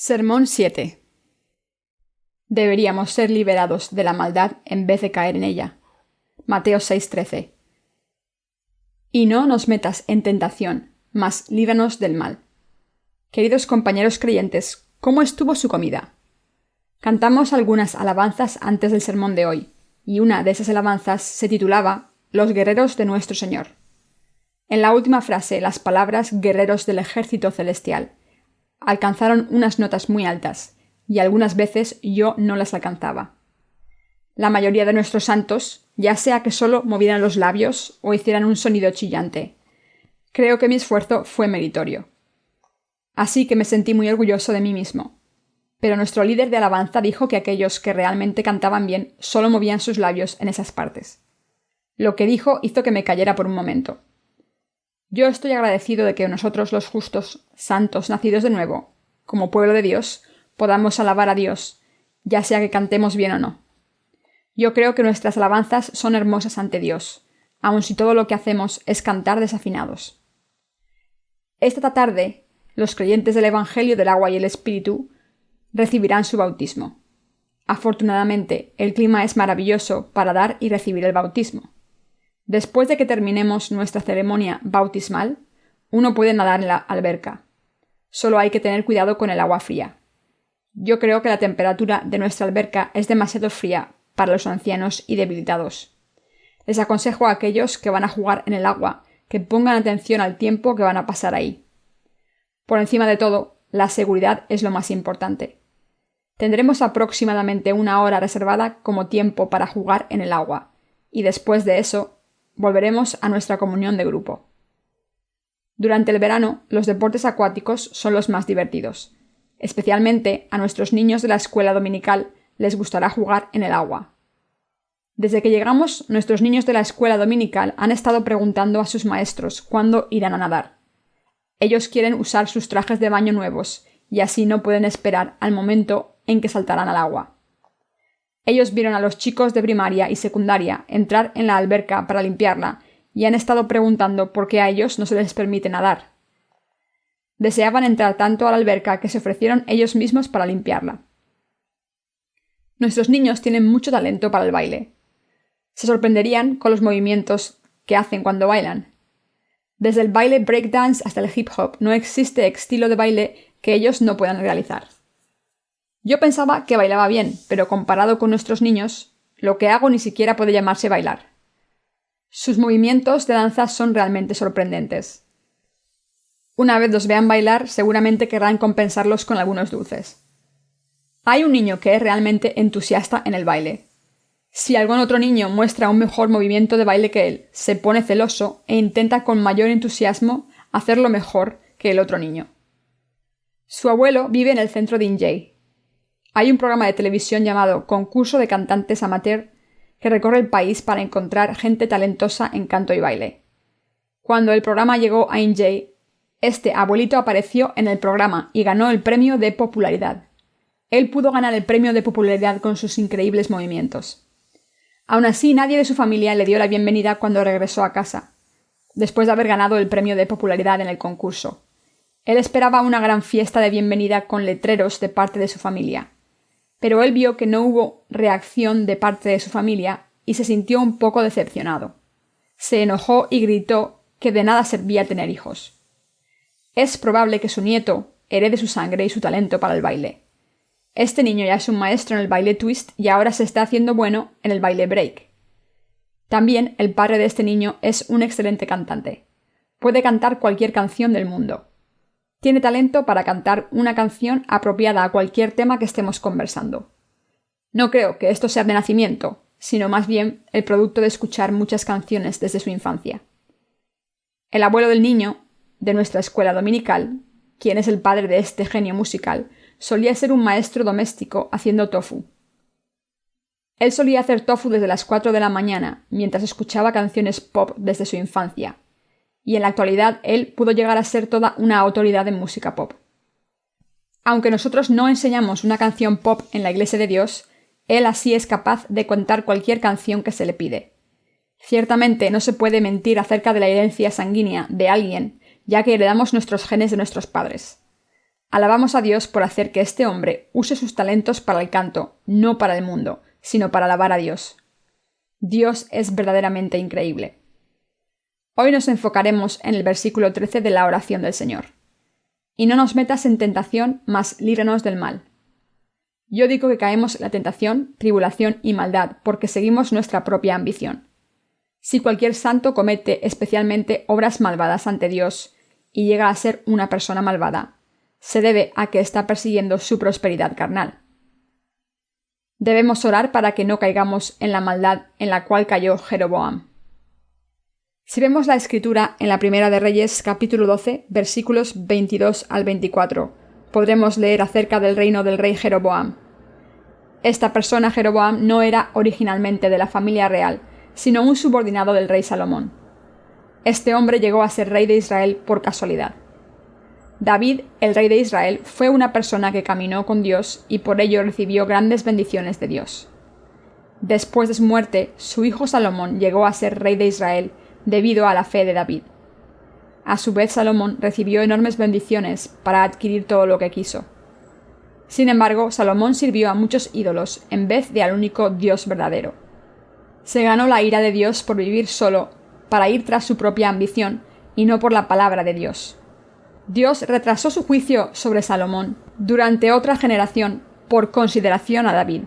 Sermón 7. Deberíamos ser liberados de la maldad en vez de caer en ella. Mateo 6:13. Y no nos metas en tentación, mas líbranos del mal. Queridos compañeros creyentes, ¿cómo estuvo su comida? Cantamos algunas alabanzas antes del sermón de hoy, y una de esas alabanzas se titulaba Los guerreros de nuestro Señor. En la última frase, las palabras guerreros del ejército celestial alcanzaron unas notas muy altas, y algunas veces yo no las alcanzaba. La mayoría de nuestros santos, ya sea que solo movieran los labios o hicieran un sonido chillante, creo que mi esfuerzo fue meritorio. Así que me sentí muy orgulloso de mí mismo. Pero nuestro líder de alabanza dijo que aquellos que realmente cantaban bien solo movían sus labios en esas partes. Lo que dijo hizo que me cayera por un momento. Yo estoy agradecido de que nosotros los justos, santos, nacidos de nuevo, como pueblo de Dios, podamos alabar a Dios, ya sea que cantemos bien o no. Yo creo que nuestras alabanzas son hermosas ante Dios, aun si todo lo que hacemos es cantar desafinados. Esta tarde, los creyentes del Evangelio del agua y el Espíritu recibirán su bautismo. Afortunadamente, el clima es maravilloso para dar y recibir el bautismo. Después de que terminemos nuestra ceremonia bautismal, uno puede nadar en la alberca. Solo hay que tener cuidado con el agua fría. Yo creo que la temperatura de nuestra alberca es demasiado fría para los ancianos y debilitados. Les aconsejo a aquellos que van a jugar en el agua que pongan atención al tiempo que van a pasar ahí. Por encima de todo, la seguridad es lo más importante. Tendremos aproximadamente 1 hora reservada como tiempo para jugar en el agua, y después de eso, volveremos a nuestra comunión de grupo. Durante el verano, los deportes acuáticos son los más divertidos. Especialmente a nuestros niños de la escuela dominical les gustará jugar en el agua. Desde que llegamos, nuestros niños de la escuela dominical han estado preguntando a sus maestros cuándo irán a nadar. Ellos quieren usar sus trajes de baño nuevos y así no pueden esperar al momento en que saltarán al agua. Ellos vieron a los chicos de primaria y secundaria entrar en la alberca para limpiarla y han estado preguntando por qué a ellos no se les permite nadar. Deseaban entrar tanto a la alberca que se ofrecieron ellos mismos para limpiarla. Nuestros niños tienen mucho talento para el baile. Se sorprenderían con los movimientos que hacen cuando bailan. Desde el baile breakdance hasta el hip hop no existe estilo de baile que ellos no puedan realizar. Yo pensaba que bailaba bien, pero comparado con nuestros niños, lo que hago ni siquiera puede llamarse bailar. Sus movimientos de danza son realmente sorprendentes. Una vez los vean bailar, seguramente querrán compensarlos con algunos dulces. Hay un niño que es realmente entusiasta en el baile. Si algún otro niño muestra un mejor movimiento de baile que él, se pone celoso e intenta con mayor entusiasmo hacerlo mejor que el otro niño. Su abuelo vive en el centro de Injay. Hay un programa de televisión llamado Concurso de Cantantes Amateur que recorre el país para encontrar gente talentosa en canto y baile. Cuando el programa llegó a Injay, este abuelito apareció en el programa y ganó el premio de popularidad. Él pudo ganar el premio de popularidad con sus increíbles movimientos. Aún así, nadie de su familia le dio la bienvenida cuando regresó a casa, después de haber ganado el premio de popularidad en el concurso. Él esperaba una gran fiesta de bienvenida con letreros de parte de su familia. Pero él vio que no hubo reacción de parte de su familia y se sintió un poco decepcionado. Se enojó y gritó que de nada servía tener hijos. Es probable que su nieto herede su sangre y su talento para el baile. Este niño ya es un maestro en el baile twist y ahora se está haciendo bueno en el baile break. También el padre de este niño es un excelente cantante. Puede cantar cualquier canción del mundo. Tiene talento para cantar una canción apropiada a cualquier tema que estemos conversando. No creo que esto sea de nacimiento, sino más bien el producto de escuchar muchas canciones desde su infancia. El abuelo del niño, de nuestra escuela dominical, quien es el padre de este genio musical, solía ser un maestro doméstico haciendo tofu. Él solía hacer tofu desde las 4 de la mañana, mientras escuchaba canciones pop desde su infancia. Y en la actualidad él pudo llegar a ser toda una autoridad en música pop. Aunque nosotros no enseñamos una canción pop en la Iglesia de Dios, él así es capaz de cantar cualquier canción que se le pide. Ciertamente no se puede mentir acerca de la herencia sanguínea de alguien, ya que heredamos nuestros genes de nuestros padres. Alabamos a Dios por hacer que este hombre use sus talentos para el canto, no para el mundo, sino para alabar a Dios. Dios es verdaderamente increíble. Hoy nos enfocaremos en el versículo 13 de la oración del Señor. Y no nos metas en tentación, mas líbranos del mal. Yo digo que caemos en la tentación, tribulación y maldad porque seguimos nuestra propia ambición. Si cualquier santo comete especialmente obras malvadas ante Dios y llega a ser una persona malvada, se debe a que está persiguiendo su prosperidad carnal. Debemos orar para que no caigamos en la maldad en la cual cayó Jeroboam. Si vemos la escritura en la Primera de Reyes, capítulo 12, versículos 22 al 24, podremos leer acerca del reino del rey Jeroboam. Esta persona, Jeroboam, no era originalmente de la familia real, sino un subordinado del rey Salomón. Este hombre llegó a ser rey de Israel por casualidad. David, el rey de Israel, fue una persona que caminó con Dios y por ello recibió grandes bendiciones de Dios. Después de su muerte, su hijo Salomón llegó a ser rey de Israel debido a la fe de David. A su vez, Salomón recibió enormes bendiciones para adquirir todo lo que quiso. Sin embargo, Salomón sirvió a muchos ídolos en vez de al único Dios verdadero. Se ganó la ira de Dios por vivir solo, para ir tras su propia ambición y no por la palabra de Dios. Dios retrasó su juicio sobre Salomón durante otra generación por consideración a David.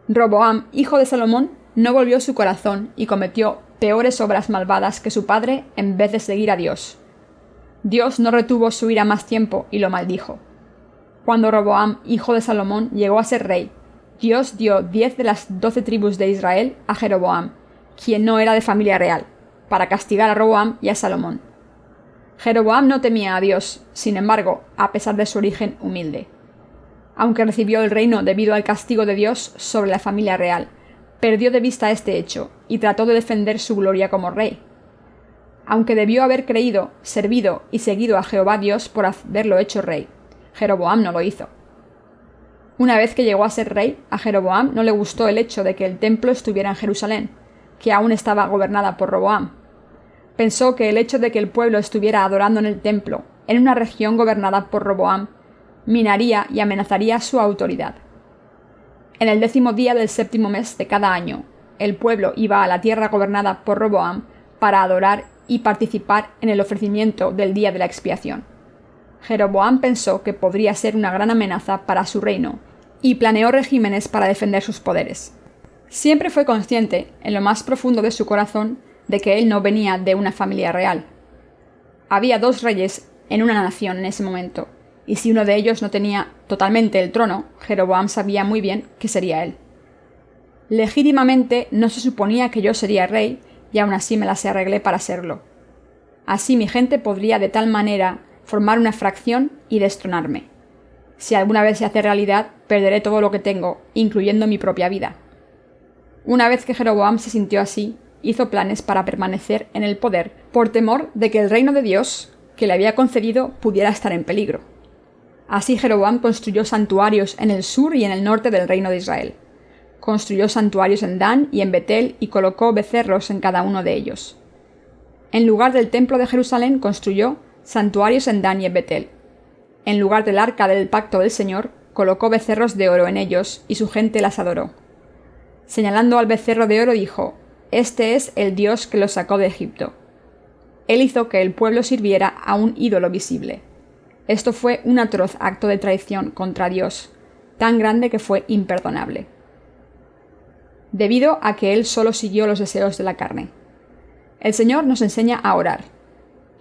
Roboam, hijo de Salomón, no volvió su corazón y cometió peores obras malvadas que su padre en vez de seguir a Dios. Dios no retuvo su ira más tiempo y lo maldijo. Cuando Roboam, hijo de Salomón, llegó a ser rey, Dios dio 10 de las 12 tribus de Israel a Jeroboam, quien no era de familia real, para castigar a Roboam y a Salomón. Jeroboam no temía a Dios, sin embargo, a pesar de su origen humilde. Aunque recibió el reino debido al castigo de Dios sobre la familia real, perdió de vista este hecho y trató de defender su gloria como rey. Aunque debió haber creído, servido y seguido a Jehová Dios por haberlo hecho rey, Jeroboam no lo hizo. Una vez que llegó a ser rey, a Jeroboam no le gustó el hecho de que el templo estuviera en Jerusalén, que aún estaba gobernada por Roboam. Pensó que el hecho de que el pueblo estuviera adorando en el templo, en una región gobernada por Roboam, minaría y amenazaría su autoridad. En el 10º día del 7º mes de cada año, el pueblo iba a la tierra gobernada por Roboam para adorar y participar en el ofrecimiento del día de la expiación. Jeroboam pensó que podría ser una gran amenaza para su reino y planeó regímenes para defender sus poderes. Siempre fue consciente, en lo más profundo de su corazón, de que él no venía de una familia real. Había 2 reyes en una nación en ese momento, y si uno de ellos no tenía totalmente el trono, Jeroboam sabía muy bien que sería él. Legítimamente no se suponía que yo sería rey, y aún así me las arreglé para serlo. Así mi gente podría de tal manera formar una fracción y destronarme. Si alguna vez se hace realidad, perderé todo lo que tengo, incluyendo mi propia vida. Una vez que Jeroboam se sintió así, hizo planes para permanecer en el poder por temor de que el reino de Dios, que le había concedido, pudiera estar en peligro. Así Jeroboam construyó santuarios en el sur y en el norte del reino de Israel. Construyó santuarios en Dan y en Betel y colocó becerros en cada uno de ellos. En lugar del templo de Jerusalén construyó santuarios en Dan y en Betel. En lugar del arca del pacto del Señor, colocó becerros de oro en ellos y su gente las adoró. Señalando al becerro de oro dijo: «Este es el Dios que los sacó de Egipto». Él hizo que el pueblo sirviera a un ídolo visible. Esto fue un atroz acto de traición contra Dios, tan grande que fue imperdonable, debido a que él solo siguió los deseos de la carne. El Señor nos enseña a orar: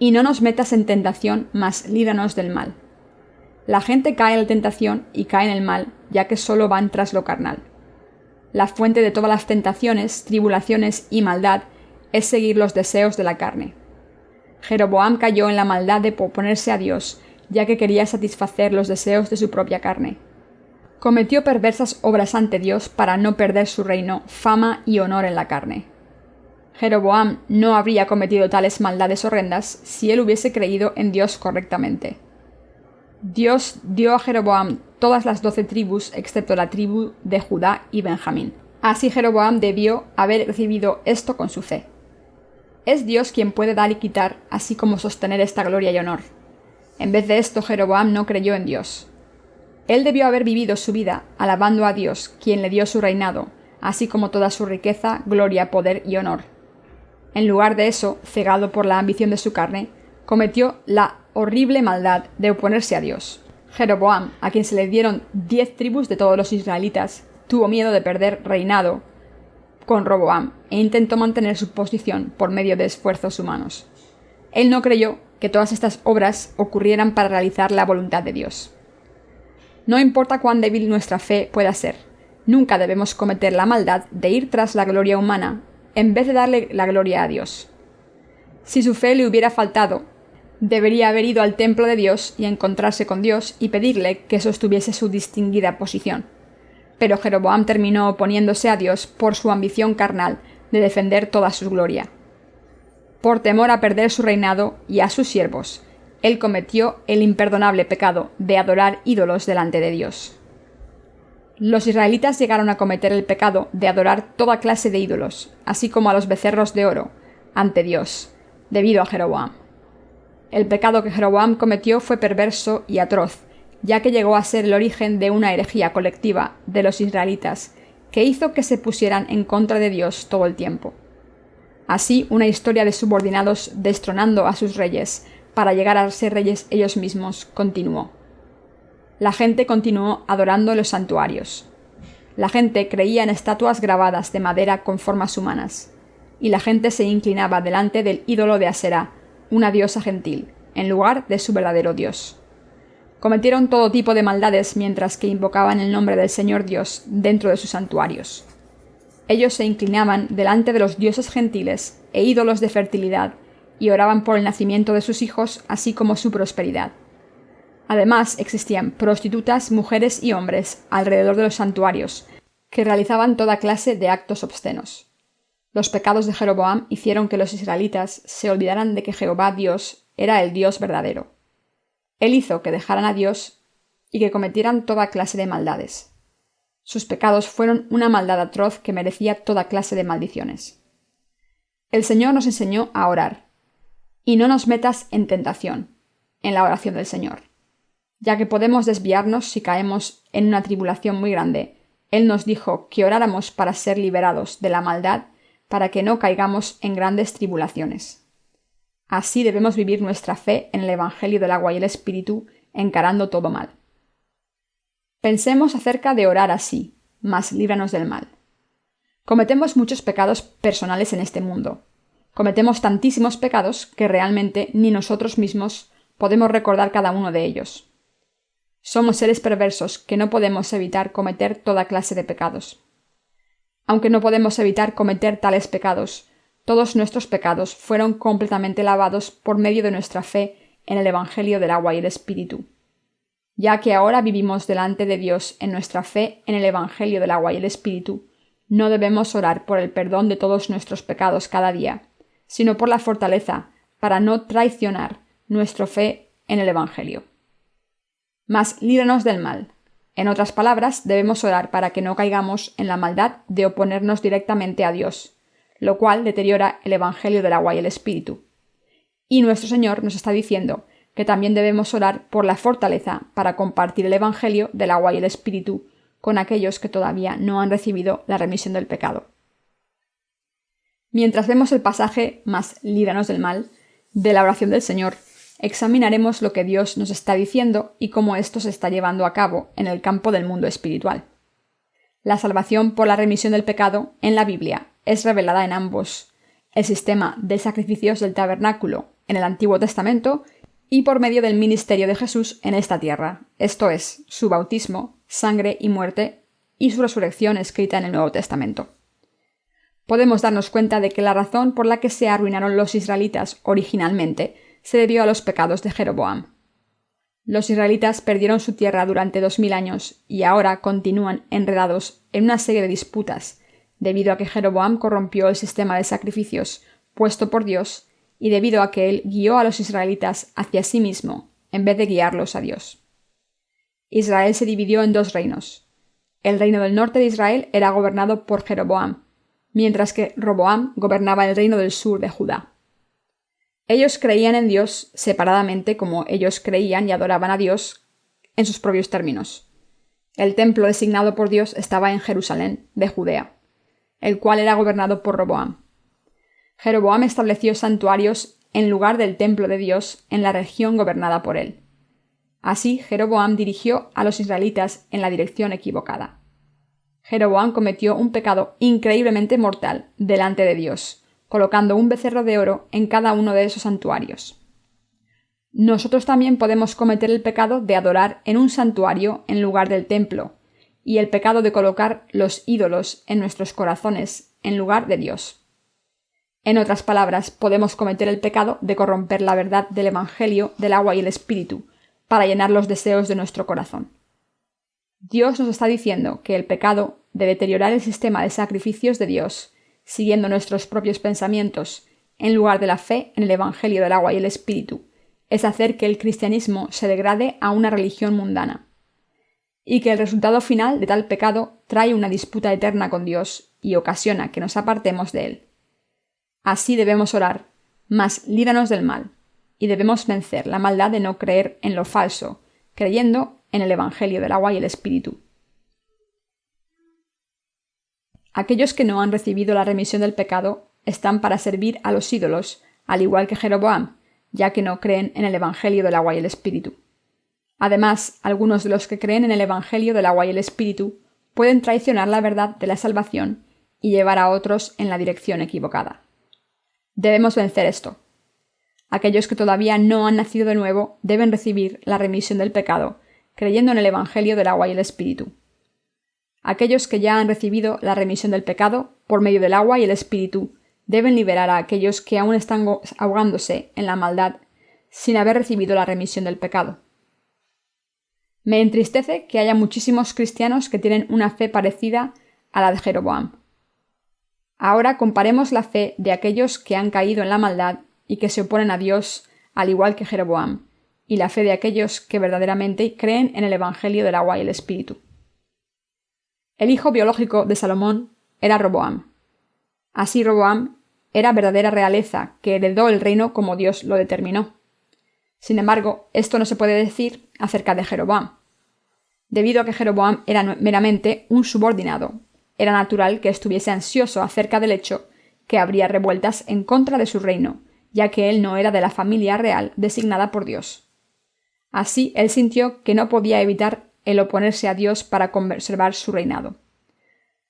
«Y no nos metas en tentación, mas líbranos del mal». La gente cae en la tentación y cae en el mal, ya que solo van tras lo carnal. La fuente de todas las tentaciones, tribulaciones y maldad es seguir los deseos de la carne. Jeroboam cayó en la maldad de oponerse a Dios, ya que quería satisfacer los deseos de su propia carne. Cometió perversas obras ante Dios para no perder su reino, fama y honor en la carne. Jeroboam no habría cometido tales maldades horrendas si él hubiese creído en Dios correctamente. Dios dio a Jeroboam todas las 12 tribus excepto la tribu de Judá y Benjamín. Así Jeroboam debió haber recibido esto con su fe. Es Dios quien puede dar y quitar, así como sostener esta gloria y honor. En vez de esto, Jeroboam no creyó en Dios. Él debió haber vivido su vida alabando a Dios, quien le dio su reinado, así como toda su riqueza, gloria, poder y honor. En lugar de eso, cegado por la ambición de su carne, cometió la horrible maldad de oponerse a Dios. Jeroboam, a quien se le dieron 10 tribus de todos los israelitas, tuvo miedo de perder reinado con Roboam e intentó mantener su posición por medio de esfuerzos humanos. Él no creyó que todas estas obras ocurrieran para realizar la voluntad de Dios. No importa cuán débil nuestra fe pueda ser, nunca debemos cometer la maldad de ir tras la gloria humana en vez de darle la gloria a Dios. Si su fe le hubiera faltado, debería haber ido al templo de Dios y encontrarse con Dios y pedirle que sostuviese su distinguida posición. Pero Jeroboam terminó oponiéndose a Dios por su ambición carnal de defender toda su gloria. Por temor a perder su reinado y a sus siervos, él cometió el imperdonable pecado de adorar ídolos delante de Dios. Los israelitas llegaron a cometer el pecado de adorar toda clase de ídolos, así como a los becerros de oro, ante Dios, debido a Jeroboam. El pecado que Jeroboam cometió fue perverso y atroz, ya que llegó a ser el origen de una herejía colectiva de los israelitas, que hizo que se pusieran en contra de Dios todo el tiempo. Así, una historia de subordinados destronando a sus reyes, para llegar a ser reyes ellos mismos, continuó. La gente continuó adorando los santuarios. La gente creía en estatuas grabadas de madera con formas humanas, y la gente se inclinaba delante del ídolo de Aserá, una diosa gentil, en lugar de su verdadero Dios. Cometieron todo tipo de maldades mientras que invocaban el nombre del Señor Dios dentro de sus santuarios. Ellos se inclinaban delante de los dioses gentiles e ídolos de fertilidad y oraban por el nacimiento de sus hijos, así como su prosperidad. Además, existían prostitutas, mujeres y hombres alrededor de los santuarios, que realizaban toda clase de actos obscenos. Los pecados de Jeroboam hicieron que los israelitas se olvidaran de que Jehová Dios era el Dios verdadero. Él hizo que dejaran a Dios y que cometieran toda clase de maldades. Sus pecados fueron una maldad atroz que merecía toda clase de maldiciones. El Señor nos enseñó a orar. Y no nos metas en tentación, en la oración del Señor. Ya que podemos desviarnos si caemos en una tribulación muy grande, Él nos dijo que oráramos para ser liberados de la maldad, para que no caigamos en grandes tribulaciones. Así debemos vivir nuestra fe en el Evangelio del agua y el Espíritu, encarando todo mal. Pensemos acerca de orar así, mas líbranos del mal. Cometemos muchos pecados personales en este mundo. Cometemos tantísimos pecados que realmente ni nosotros mismos podemos recordar cada uno de ellos. Somos seres perversos que no podemos evitar cometer toda clase de pecados. Aunque no podemos evitar cometer tales pecados, todos nuestros pecados fueron completamente lavados por medio de nuestra fe en el Evangelio del agua y el Espíritu. Ya que ahora vivimos delante de Dios en nuestra fe en el Evangelio del agua y el Espíritu, no debemos orar por el perdón de todos nuestros pecados cada día, sino por la fortaleza para no traicionar nuestra fe en el Evangelio. Mas líbranos del mal. En otras palabras, debemos orar para que no caigamos en la maldad de oponernos directamente a Dios, lo cual deteriora el Evangelio del agua y el Espíritu. Y nuestro Señor nos está diciendo que también debemos orar por la fortaleza para compartir el Evangelio del agua y el Espíritu con aquellos que todavía no han recibido la remisión del pecado. Mientras vemos el pasaje más líbranos del mal de la oración del Señor, examinaremos lo que Dios nos está diciendo y cómo esto se está llevando a cabo en el campo del mundo espiritual. La salvación por la remisión del pecado en la Biblia es revelada en ambos, el sistema de sacrificios del tabernáculo en el Antiguo Testamento y por medio del ministerio de Jesús en esta tierra, esto es, su bautismo, sangre y muerte, y su resurrección escrita en el Nuevo Testamento. Podemos darnos cuenta de que la razón por la que se arruinaron los israelitas originalmente se debió a los pecados de Jeroboam. Los israelitas perdieron su tierra durante 2000 años y ahora continúan enredados en una serie de disputas, debido a que Jeroboam corrompió el sistema de sacrificios puesto por Dios y debido a que él guió a los israelitas hacia sí mismo, en vez de guiarlos a Dios. Israel se dividió en dos reinos. El reino del norte de Israel era gobernado por Jeroboam, mientras que Roboam gobernaba el reino del sur de Judá. Ellos creían en Dios separadamente como ellos creían y adoraban a Dios en sus propios términos. El templo designado por Dios estaba en Jerusalén, de Judea, el cual era gobernado por Roboam. Jeroboam estableció santuarios en lugar del templo de Dios en la región gobernada por él. Así, Jeroboam dirigió a los israelitas en la dirección equivocada. Jeroboam cometió un pecado increíblemente mortal delante de Dios, colocando un becerro de oro en cada uno de esos santuarios. Nosotros también podemos cometer el pecado de adorar en un santuario en lugar del templo, y el pecado de colocar los ídolos en nuestros corazones en lugar de Dios. En otras palabras, podemos cometer el pecado de corromper la verdad del Evangelio del agua y el Espíritu para llenar los deseos de nuestro corazón. Dios nos está diciendo que el pecado de deteriorar el sistema de sacrificios de Dios, siguiendo nuestros propios pensamientos, en lugar de la fe en el Evangelio del agua y el Espíritu, es hacer que el cristianismo se degrade a una religión mundana, y que el resultado final de tal pecado trae una disputa eterna con Dios y ocasiona que nos apartemos de él. Así debemos orar, mas líbranos del mal, y debemos vencer la maldad de no creer en lo falso, creyendo en el Evangelio del agua y el Espíritu. Aquellos que no han recibido la remisión del pecado están para servir a los ídolos, al igual que Jeroboam, ya que no creen en el Evangelio del agua y el Espíritu. Además, algunos de los que creen en el Evangelio del agua y el Espíritu pueden traicionar la verdad de la salvación y llevar a otros en la dirección equivocada. Debemos vencer esto. Aquellos que todavía no han nacido de nuevo deben recibir la remisión del pecado, creyendo en el Evangelio del agua y el Espíritu. Aquellos que ya han recibido la remisión del pecado por medio del agua y el Espíritu deben liberar a aquellos que aún están ahogándose en la maldad sin haber recibido la remisión del pecado. Me entristece que haya muchísimos cristianos que tienen una fe parecida a la de Jeroboam. Ahora comparemos la fe de aquellos que han caído en la maldad y que se oponen a Dios, al igual que Jeroboam, y la fe de aquellos que verdaderamente creen en el Evangelio del agua y el Espíritu. El hijo biológico de Salomón era Roboam. Así Roboam era verdadera realeza que heredó el reino como Dios lo determinó. Sin embargo, esto no se puede decir acerca de Jeroboam. Debido a que Jeroboam era meramente un subordinado, era natural que estuviese ansioso acerca del hecho que habría revueltas en contra de su reino, ya que él no era de la familia real designada por Dios. Así, él sintió que no podía evitar el oponerse a Dios para conservar su reinado.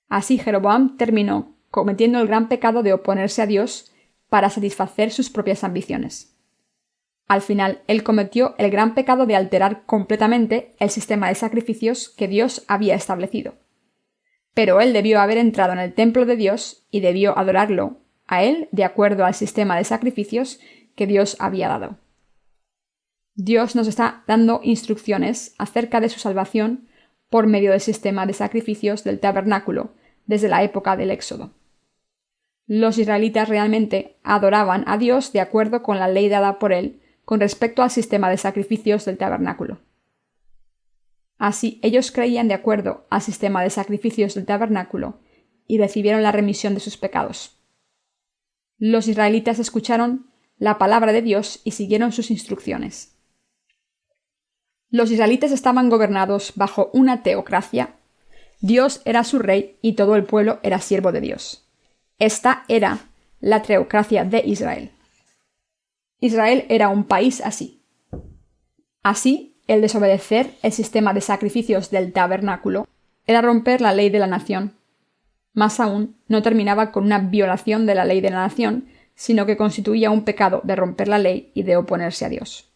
Así Jeroboam terminó cometiendo el gran pecado de oponerse a Dios para satisfacer sus propias ambiciones. Al final, él cometió el gran pecado de alterar completamente el sistema de sacrificios que Dios había establecido. Pero él debió haber entrado en el templo de Dios y debió adorarlo a él de acuerdo al sistema de sacrificios que Dios había dado. Dios nos está dando instrucciones acerca de su salvación por medio del sistema de sacrificios del tabernáculo desde la época del Éxodo. Los israelitas realmente adoraban a Dios de acuerdo con la ley dada por él con respecto al sistema de sacrificios del tabernáculo. Así, ellos creían de acuerdo al sistema de sacrificios del tabernáculo y recibieron la remisión de sus pecados. Los israelitas escucharon la palabra de Dios y siguieron sus instrucciones. Los israelitas estaban gobernados bajo una teocracia. Dios era su rey y todo el pueblo era siervo de Dios. Esta era la teocracia de Israel. Israel era un país así. Así, el desobedecer el sistema de sacrificios del tabernáculo era romper la ley de la nación. Más aún, no terminaba con una violación de la ley de la nación, sino que constituía un pecado de romper la ley y de oponerse a Dios.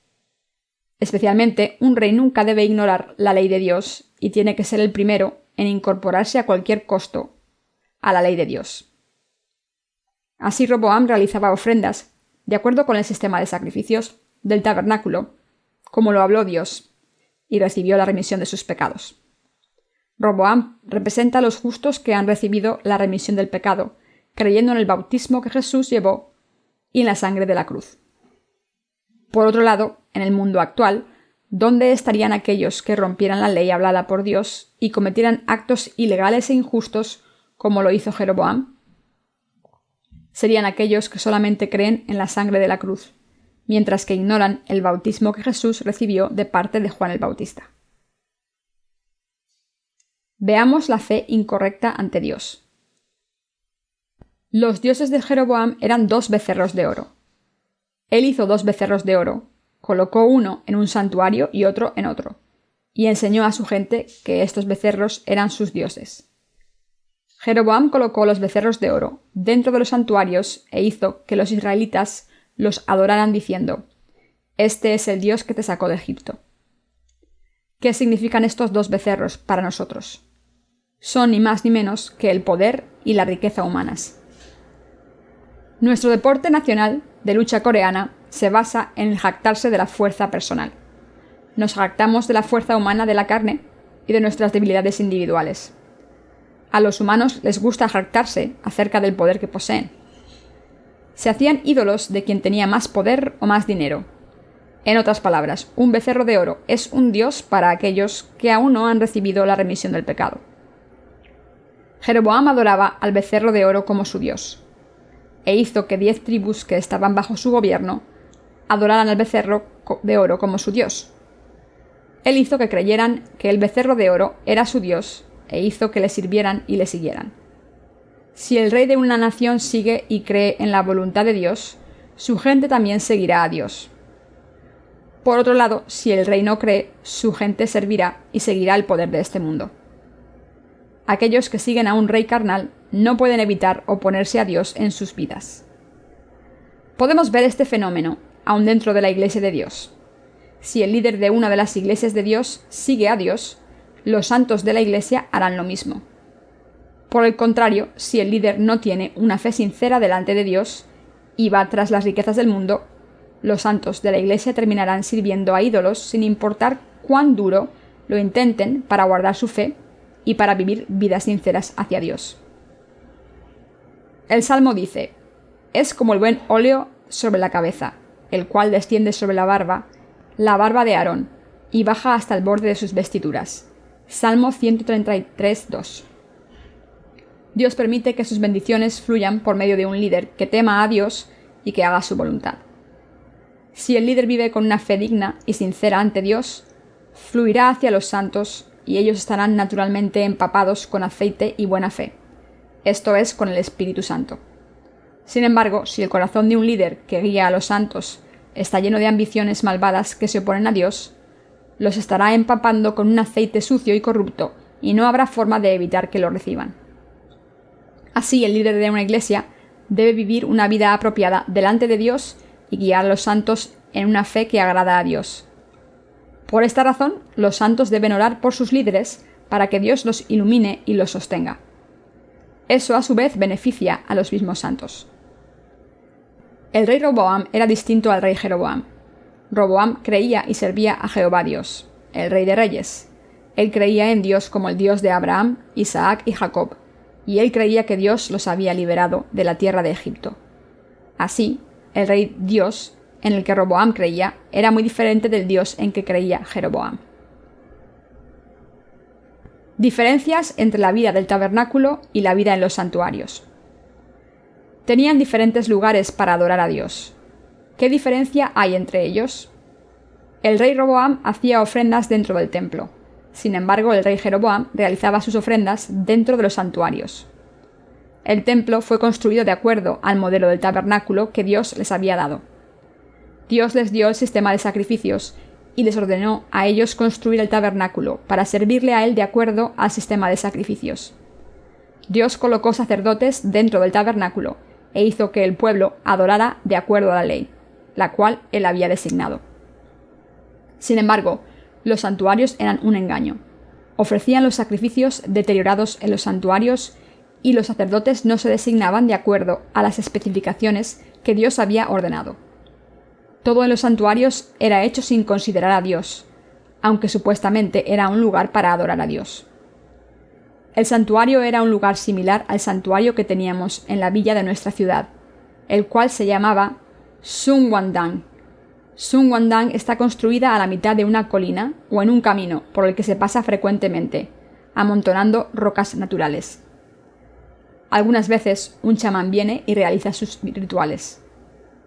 Especialmente, un rey nunca debe ignorar la ley de Dios y tiene que ser el primero en incorporarse a cualquier costo a la ley de Dios. Así Roboam realizaba ofrendas de acuerdo con el sistema de sacrificios del tabernáculo, como lo habló Dios, y recibió la remisión de sus pecados. Roboam representa a los justos que han recibido la remisión del pecado, creyendo en el bautismo que Jesús llevó y en la sangre de la cruz. Por otro lado, en el mundo actual, ¿dónde estarían aquellos que rompieran la ley hablada por Dios y cometieran actos ilegales e injustos como lo hizo Jeroboam? Serían aquellos que solamente creen en la sangre de la cruz, mientras que ignoran el bautismo que Jesús recibió de parte de Juan el Bautista. Veamos la fe incorrecta ante Dios. Los dioses de Jeroboam eran 2 becerros de oro. Él hizo 2 becerros de oro, colocó uno en un santuario y otro en otro, y enseñó a su gente que estos becerros eran sus dioses. Jeroboam colocó los becerros de oro dentro de los santuarios e hizo que los israelitas los adoraran diciendo: «Este es el Dios que te sacó de Egipto». ¿Qué significan estos 2 becerros para nosotros? Son ni más ni menos que el poder y la riqueza humanas. Nuestro deporte nacional de lucha coreana se basa en el jactarse de la fuerza personal. Nos jactamos de la fuerza humana de la carne y de nuestras debilidades individuales. A los humanos les gusta jactarse acerca del poder que poseen. Se hacían ídolos de quien tenía más poder o más dinero. En otras palabras, un becerro de oro es un dios para aquellos que aún no han recibido la remisión del pecado. Jeroboam adoraba al becerro de oro como su dios, e hizo que 10 tribus que estaban bajo su gobierno adoraran al becerro de oro como su dios. Él hizo que creyeran que el becerro de oro era su dios e hizo que le sirvieran y le siguieran. Si el rey de una nación sigue y cree en la voluntad de Dios, su gente también seguirá a Dios. Por otro lado, si el rey no cree, su gente servirá y seguirá el poder de este mundo. Aquellos que siguen a un rey carnal no pueden evitar oponerse a Dios en sus vidas. Podemos ver este fenómeno aún dentro de la Iglesia de Dios. Si el líder de una de las iglesias de Dios sigue a Dios, los santos de la Iglesia harán lo mismo. Por el contrario, si el líder no tiene una fe sincera delante de Dios y va tras las riquezas del mundo, los santos de la Iglesia terminarán sirviendo a ídolos sin importar cuán duro lo intenten para guardar su fe y para vivir vidas sinceras hacia Dios. El Salmo dice: «Es como el buen óleo sobre la cabeza, el cual desciende sobre la barba de Aarón, y baja hasta el borde de sus vestiduras». Salmo 133, 2. Dios permite que sus bendiciones fluyan por medio de un líder que tema a Dios y que haga su voluntad. Si el líder vive con una fe digna y sincera ante Dios, fluirá hacia los santos y ellos estarán naturalmente empapados con aceite y buena fe, esto es, con el Espíritu Santo. Sin embargo, si el corazón de un líder que guía a los santos está lleno de ambiciones malvadas que se oponen a Dios, los estará empapando con un aceite sucio y corrupto, y no habrá forma de evitar que lo reciban. Así, el líder de una iglesia debe vivir una vida apropiada delante de Dios y guiar a los santos en una fe que agrada a Dios. Por esta razón, los santos deben orar por sus líderes para que Dios los ilumine y los sostenga. Eso, a su vez, beneficia a los mismos santos. El rey Roboam era distinto al rey Jeroboam. Roboam creía y servía a Jehová Dios, el Rey de Reyes. Él creía en Dios como el Dios de Abraham, Isaac y Jacob, y él creía que Dios los había liberado de la tierra de Egipto. Así, el Rey Dios en el que Roboam creía era muy diferente del Dios en que creía Jeroboam. Diferencias entre la vida del tabernáculo y la vida en los santuarios. Tenían diferentes lugares para adorar a Dios. ¿Qué diferencia hay entre ellos? El rey Roboam hacía ofrendas dentro del templo. Sin embargo, el rey Jeroboam realizaba sus ofrendas dentro de los santuarios. El templo fue construido de acuerdo al modelo del tabernáculo que Dios les había dado. Dios les dio el sistema de sacrificios y les ordenó a ellos construir el tabernáculo para servirle a él de acuerdo al sistema de sacrificios. Dios colocó sacerdotes dentro del tabernáculo e hizo que el pueblo adorara de acuerdo a la ley, la cual él había designado. Sin embargo, los santuarios eran un engaño. Ofrecían los sacrificios deteriorados en los santuarios y los sacerdotes no se designaban de acuerdo a las especificaciones que Dios había ordenado. Todo en los santuarios era hecho sin considerar a Dios, aunque supuestamente era un lugar para adorar a Dios. El santuario era un lugar similar al santuario que teníamos en la villa de nuestra ciudad, el cual se llamaba Sungwandang. Sungwandang está construida a la mitad de una colina o en un camino por el que se pasa frecuentemente, amontonando rocas naturales. Algunas veces un chamán viene y realiza sus rituales.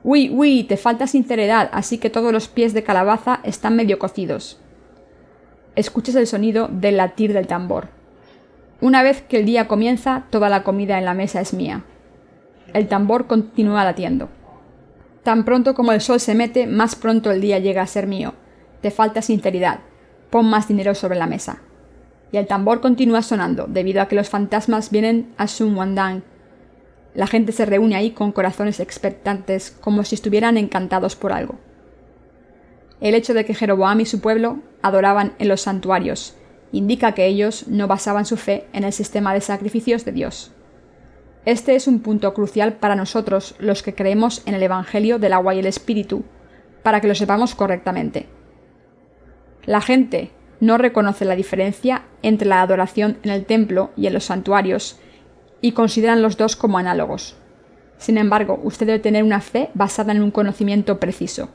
Uy, uy, te falta sinceridad, así que todos los pies de calabaza están medio cocidos. Escuchas el sonido del latir del tambor. Una vez que el día comienza, toda la comida en la mesa es mía. El tambor continúa latiendo. Tan pronto como el sol se mete, más pronto el día llega a ser mío. Te falta sinceridad. Pon más dinero sobre la mesa. Y el tambor continúa sonando, debido a que los fantasmas vienen a Sun-Wandang. La gente se reúne ahí con corazones expectantes, como si estuvieran encantados por algo. El hecho de que Jeroboam y su pueblo adoraban en los santuarios indica que ellos no basaban su fe en el sistema de sacrificios de Dios. Este es un punto crucial para nosotros, los que creemos en el Evangelio del agua y el Espíritu, para que lo sepamos correctamente. La gente no reconoce la diferencia entre la adoración en el templo y en los santuarios, y consideran los dos como análogos. Sin embargo, usted debe tener una fe basada en un conocimiento preciso.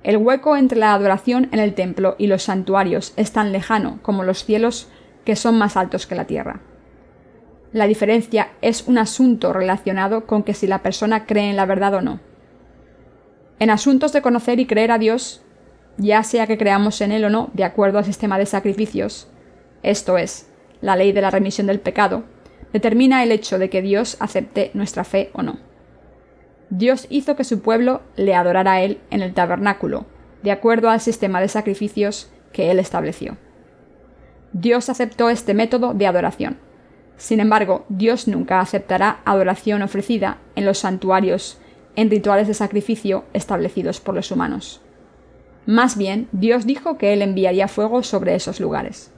El hueco entre la adoración en el templo y los santuarios es tan lejano como los cielos, que son más altos que la tierra. La diferencia es un asunto relacionado con que si la persona cree en la verdad o no. En asuntos de conocer y creer a Dios, ya sea que creamos en Él o no, de acuerdo al sistema de sacrificios, esto es, la ley de la remisión del pecado, determina el hecho de que Dios acepte nuestra fe o no. Dios hizo que su pueblo le adorara a Él en el tabernáculo, de acuerdo al sistema de sacrificios que Él estableció. Dios aceptó este método de adoración. Sin embargo, Dios nunca aceptará adoración ofrecida en los santuarios, en rituales de sacrificio establecidos por los humanos. Más bien, Dios dijo que Él enviaría fuego sobre esos lugares.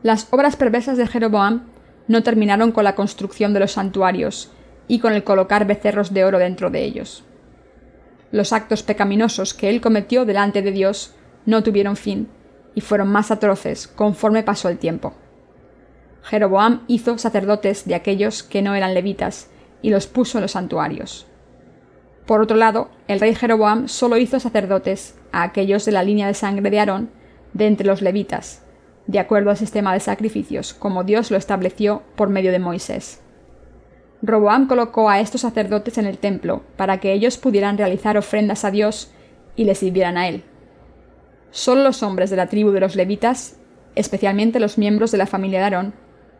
Las obras perversas de Jeroboam no terminaron con la construcción de los santuarios y con el colocar becerros de oro dentro de ellos. Los actos pecaminosos que él cometió delante de Dios no tuvieron fin y fueron más atroces conforme pasó el tiempo. Jeroboam hizo sacerdotes de aquellos que no eran levitas y los puso en los santuarios. Por otro lado, el rey Jeroboam solo hizo sacerdotes a aquellos de la línea de sangre de Aarón de entre los levitas, de acuerdo al sistema de sacrificios, como Dios lo estableció por medio de Moisés. Roboam colocó a estos sacerdotes en el templo para que ellos pudieran realizar ofrendas a Dios y le sirvieran a él. Solo los hombres de la tribu de los levitas, especialmente los miembros de la familia de Aarón,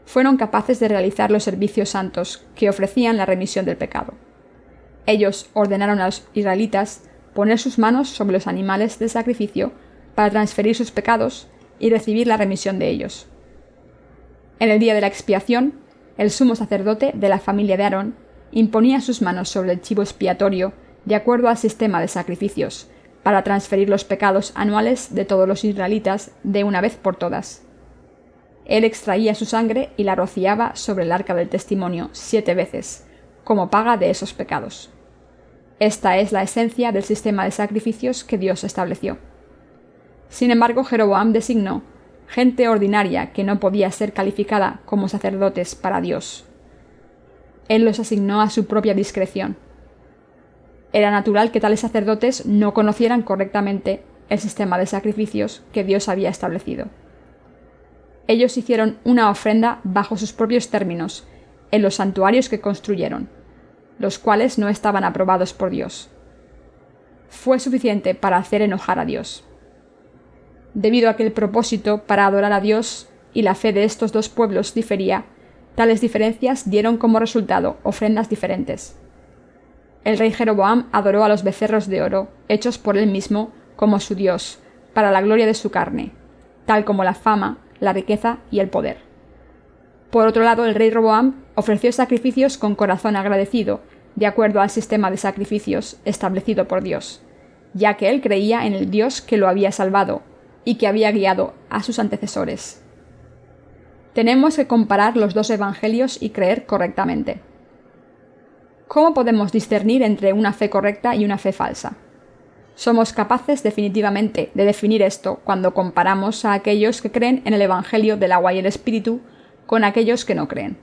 fueron capaces de realizar los servicios santos que ofrecían la remisión del pecado. Ellos ordenaron a los israelitas poner sus manos sobre los animales de sacrificio para transferir sus pecados y recibir la remisión de ellos. En el día de la expiación, el sumo sacerdote de la familia de Aarón imponía sus manos sobre el chivo expiatorio de acuerdo al sistema de sacrificios, para transferir los pecados anuales de todos los israelitas de una vez por todas. Él extraía su sangre y la rociaba sobre el arca del testimonio 7 veces, como paga de esos pecados. Esta es la esencia del sistema de sacrificios que Dios estableció. Sin embargo, Jeroboam designó gente ordinaria que no podía ser calificada como sacerdotes para Dios. Él los asignó a su propia discreción. Era natural que tales sacerdotes no conocieran correctamente el sistema de sacrificios que Dios había establecido. Ellos hicieron una ofrenda bajo sus propios términos en los santuarios que construyeron, los cuales no estaban aprobados por Dios. Fue suficiente para hacer enojar a Dios. Debido a que el propósito para adorar a Dios y la fe de estos dos pueblos difería, tales diferencias dieron como resultado ofrendas diferentes. El rey Jeroboam adoró a los becerros de oro, hechos por él mismo como su Dios, para la gloria de su carne, tal como la fama, la riqueza y el poder. Por otro lado, el rey Roboam ofreció sacrificios con corazón agradecido, de acuerdo al sistema de sacrificios establecido por Dios, ya que él creía en el Dios que lo había salvado y que había guiado a sus antecesores. Tenemos que comparar los dos evangelios y creer correctamente. ¿Cómo podemos discernir entre una fe correcta y una fe falsa? Somos capaces definitivamente de definir esto cuando comparamos a aquellos que creen en el Evangelio del agua y el Espíritu con aquellos que no creen.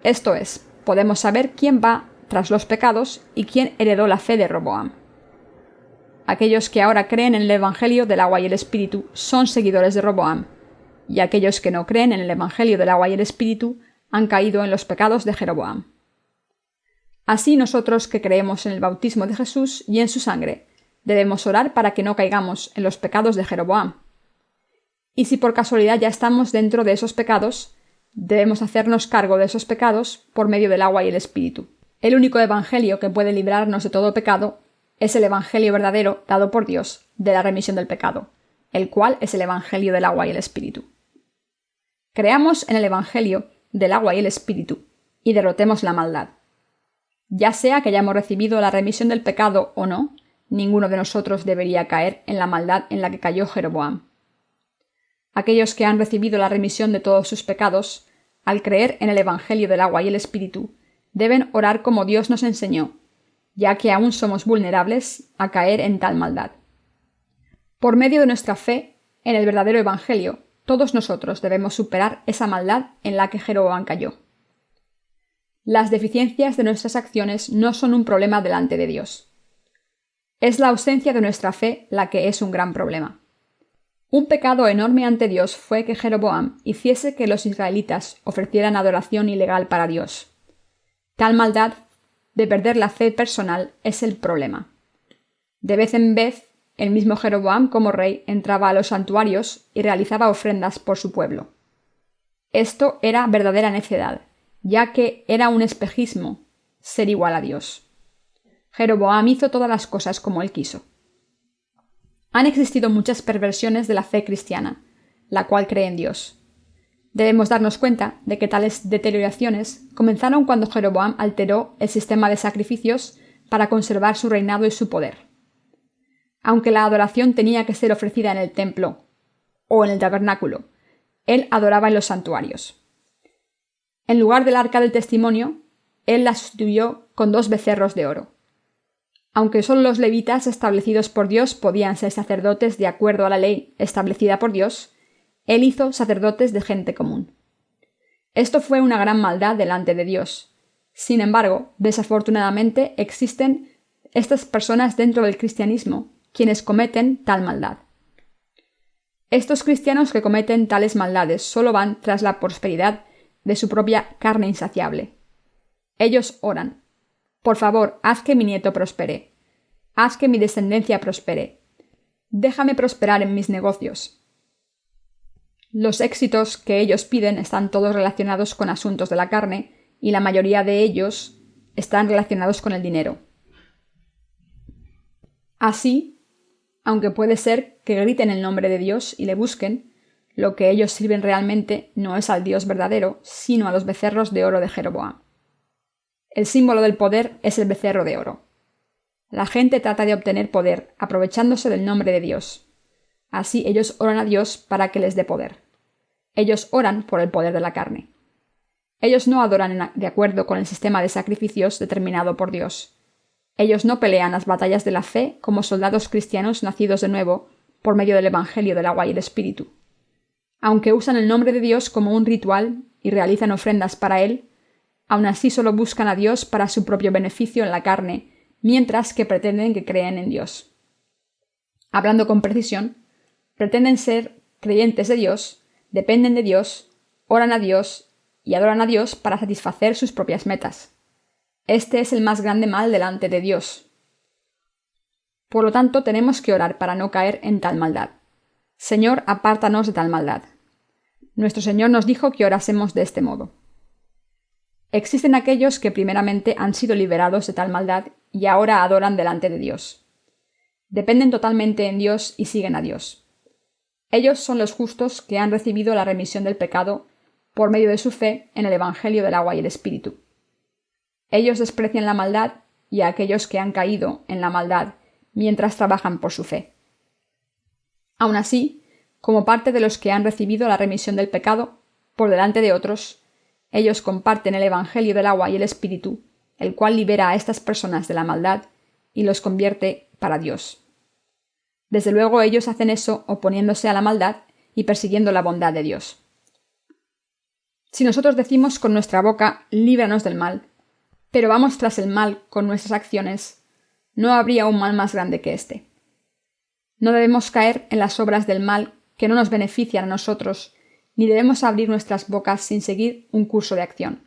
Esto es, podemos saber quién va tras los pecados y quién heredó la fe de Roboam. Aquellos que ahora creen en el Evangelio del agua y el Espíritu son seguidores de Roboam, y aquellos que no creen en el Evangelio del agua y el Espíritu han caído en los pecados de Jeroboam. Así nosotros que creemos en el bautismo de Jesús y en su sangre, debemos orar para que no caigamos en los pecados de Jeroboam. Y si por casualidad ya estamos dentro de esos pecados, debemos hacernos cargo de esos pecados por medio del agua y el Espíritu. El único evangelio que puede librarnos de todo pecado es el evangelio verdadero dado por Dios de la remisión del pecado, el cual es el evangelio del agua y el Espíritu. Creamos en el evangelio del agua y el Espíritu y derrotemos la maldad. Ya sea que hayamos recibido la remisión del pecado o no, ninguno de nosotros debería caer en la maldad en la que cayó Jeroboam. Aquellos que han recibido la remisión de todos sus pecados, al creer en el evangelio del agua y el Espíritu, deben orar como Dios nos enseñó, ya que aún somos vulnerables a caer en tal maldad. Por medio de nuestra fe en el verdadero evangelio, todos nosotros debemos superar esa maldad en la que Jeroboam cayó. Las deficiencias de nuestras acciones no son un problema delante de Dios. Es la ausencia de nuestra fe la que es un gran problema. Un pecado enorme ante Dios fue que Jeroboam hiciese que los israelitas ofrecieran adoración ilegal para Dios. Tal maldad de perder la fe personal es el problema. De vez en vez, el mismo Jeroboam como rey entraba a los santuarios y realizaba ofrendas por su pueblo. Esto era verdadera necedad, ya que era un espejismo ser igual a Dios. Jeroboam hizo todas las cosas como él quiso. Han existido muchas perversiones de la fe cristiana, la cual cree en Dios. Debemos darnos cuenta de que tales deterioraciones comenzaron cuando Jeroboam alteró el sistema de sacrificios para conservar su reinado y su poder. Aunque la adoración tenía que ser ofrecida en el templo o en el tabernáculo, él adoraba en los santuarios. En lugar del arca del testimonio, él la sustituyó con 2 becerros de oro. Aunque solo los levitas establecidos por Dios podían ser sacerdotes de acuerdo a la ley establecida por Dios, él hizo sacerdotes de gente común. Esto fue una gran maldad delante de Dios. Sin embargo, desafortunadamente existen estas personas dentro del cristianismo quienes cometen tal maldad. Estos cristianos que cometen tales maldades solo van tras la prosperidad de su propia carne insaciable. Ellos oran: por favor, haz que mi nieto prospere. Haz que mi descendencia prospere. Déjame prosperar en mis negocios. Los éxitos que ellos piden están todos relacionados con asuntos de la carne y la mayoría de ellos están relacionados con el dinero. Así, aunque puede ser que griten el nombre de Dios y le busquen, lo que ellos sirven realmente no es al Dios verdadero, sino a los becerros de oro de Jeroboam. El símbolo del poder es el becerro de oro. La gente trata de obtener poder aprovechándose del nombre de Dios. Así ellos oran a Dios para que les dé poder. Ellos oran por el poder de la carne. Ellos no adoran de acuerdo con el sistema de sacrificios determinado por Dios. Ellos no pelean las batallas de la fe como soldados cristianos nacidos de nuevo por medio del Evangelio del agua y el Espíritu. Aunque usan el nombre de Dios como un ritual y realizan ofrendas para él, aún así solo buscan a Dios para su propio beneficio en la carne, mientras que pretenden que creen en Dios. Hablando con precisión, pretenden ser creyentes de Dios, dependen de Dios, oran a Dios y adoran a Dios para satisfacer sus propias metas. Este es el más grande mal delante de Dios. Por lo tanto, tenemos que orar para no caer en tal maldad. Señor, apártanos de tal maldad. Nuestro Señor nos dijo que orásemos de este modo. Existen aquellos que primeramente han sido liberados de tal maldad y ahora adoran delante de Dios. Dependen totalmente en Dios y siguen a Dios. Ellos son los justos que han recibido la remisión del pecado por medio de su fe en el Evangelio del agua y el Espíritu. Ellos desprecian la maldad y a aquellos que han caído en la maldad mientras trabajan por su fe. Aun así, como parte de los que han recibido la remisión del pecado por delante de otros, ellos comparten el Evangelio del agua y el Espíritu, el cual libera a estas personas de la maldad y los convierte para Dios. Desde luego ellos hacen eso oponiéndose a la maldad y persiguiendo la bondad de Dios. Si nosotros decimos con nuestra boca, líbranos del mal, pero vamos tras el mal con nuestras acciones, no habría un mal más grande que este. No debemos caer en las obras del mal que no nos benefician a nosotros, ni debemos abrir nuestras bocas sin seguir un curso de acción.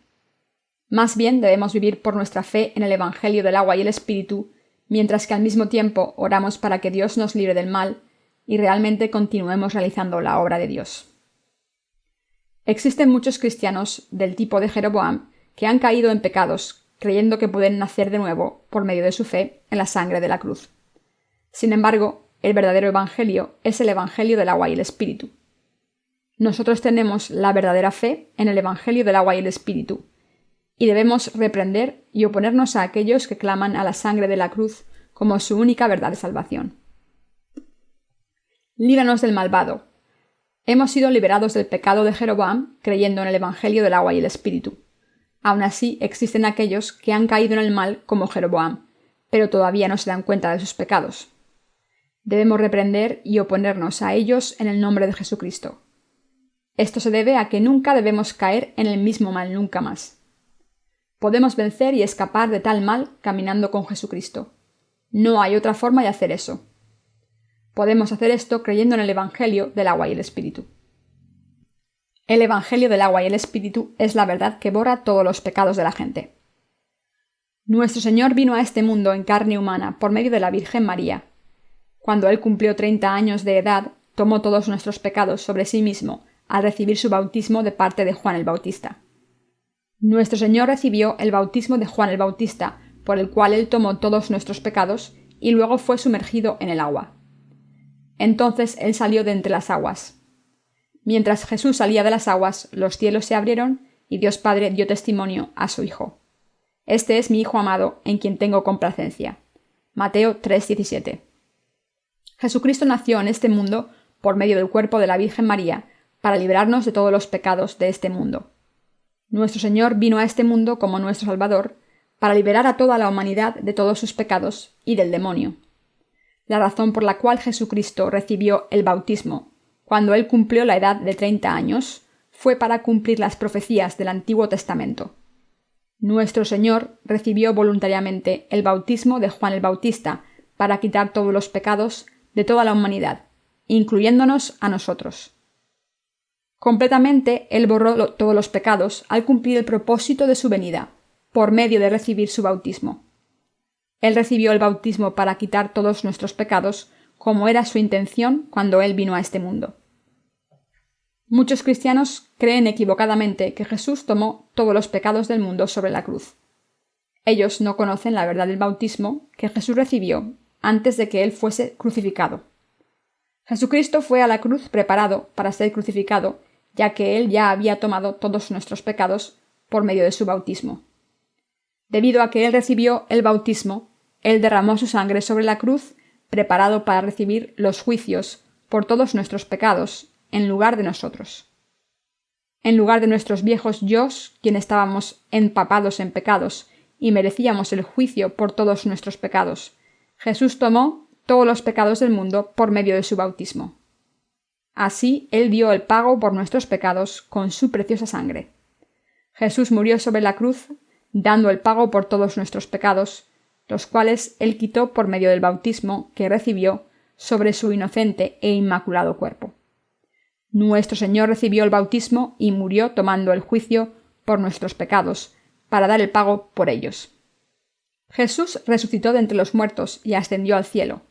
Más bien debemos vivir por nuestra fe en el Evangelio del agua y el Espíritu, mientras que al mismo tiempo oramos para que Dios nos libre del mal y realmente continuemos realizando la obra de Dios. Existen muchos cristianos del tipo de Jeroboam que han caído en pecados, creyendo que pueden nacer de nuevo por medio de su fe en la sangre de la cruz. Sin embargo, el verdadero Evangelio es el Evangelio del agua y el Espíritu. Nosotros tenemos la verdadera fe en el Evangelio del agua y el Espíritu, y debemos reprender y oponernos a aquellos que claman a la sangre de la cruz como su única verdad de salvación. Líbranos del malvado. Hemos sido liberados del pecado de Jeroboam creyendo en el Evangelio del agua y el Espíritu. Aún así, existen aquellos que han caído en el mal como Jeroboam, pero todavía no se dan cuenta de sus pecados. Debemos reprender y oponernos a ellos en el nombre de Jesucristo. Esto se debe a que nunca debemos caer en el mismo mal nunca más. Podemos vencer y escapar de tal mal caminando con Jesucristo. No hay otra forma de hacer eso. Podemos hacer esto creyendo en el Evangelio del agua y el Espíritu. El Evangelio del agua y el Espíritu es la verdad que borra todos los pecados de la gente. Nuestro Señor vino a este mundo en carne humana por medio de la Virgen María. Cuando Él cumplió 30 años de edad, tomó todos nuestros pecados sobre sí mismo al recibir su bautismo de parte de Juan el Bautista. Nuestro Señor recibió el bautismo de Juan el Bautista, por el cual Él tomó todos nuestros pecados y luego fue sumergido en el agua. Entonces Él salió de entre las aguas. Mientras Jesús salía de las aguas, los cielos se abrieron y Dios Padre dio testimonio a su Hijo. Este es mi Hijo amado, en quien tengo complacencia. Mateo 3:17. Jesucristo nació en este mundo por medio del cuerpo de la Virgen María para librarnos de todos los pecados de este mundo. Nuestro Señor vino a este mundo como nuestro Salvador para liberar a toda la humanidad de todos sus pecados y del demonio. La razón por la cual Jesucristo recibió el bautismo cuando Él cumplió la edad de 30 años fue para cumplir las profecías del Antiguo Testamento. Nuestro Señor recibió voluntariamente el bautismo de Juan el Bautista para quitar todos los pecados de toda la humanidad, incluyéndonos a nosotros. Completamente Él borró todos los pecados al cumplir el propósito de su venida, por medio de recibir su bautismo. Él recibió el bautismo para quitar todos nuestros pecados, como era su intención cuando Él vino a este mundo. Muchos cristianos creen equivocadamente que Jesús tomó todos los pecados del mundo sobre la cruz. Ellos no conocen la verdad del bautismo que Jesús recibió antes de que Él fuese crucificado. Jesucristo fue a la cruz preparado para ser crucificado, ya que Él ya había tomado todos nuestros pecados por medio de su bautismo. Debido a que Él recibió el bautismo, Él derramó su sangre sobre la cruz, preparado para recibir los juicios por todos nuestros pecados, en lugar de nosotros. En lugar de nuestros viejos yos, quienes estábamos empapados en pecados y merecíamos el juicio por todos nuestros pecados, Jesús tomó todos los pecados del mundo por medio de su bautismo. Así, Él dio el pago por nuestros pecados con su preciosa sangre. Jesús murió sobre la cruz, dando el pago por todos nuestros pecados, los cuales Él quitó por medio del bautismo que recibió sobre su inocente e inmaculado cuerpo. Nuestro Señor recibió el bautismo y murió tomando el juicio por nuestros pecados, para dar el pago por ellos. Jesús resucitó de entre los muertos y ascendió al cielo.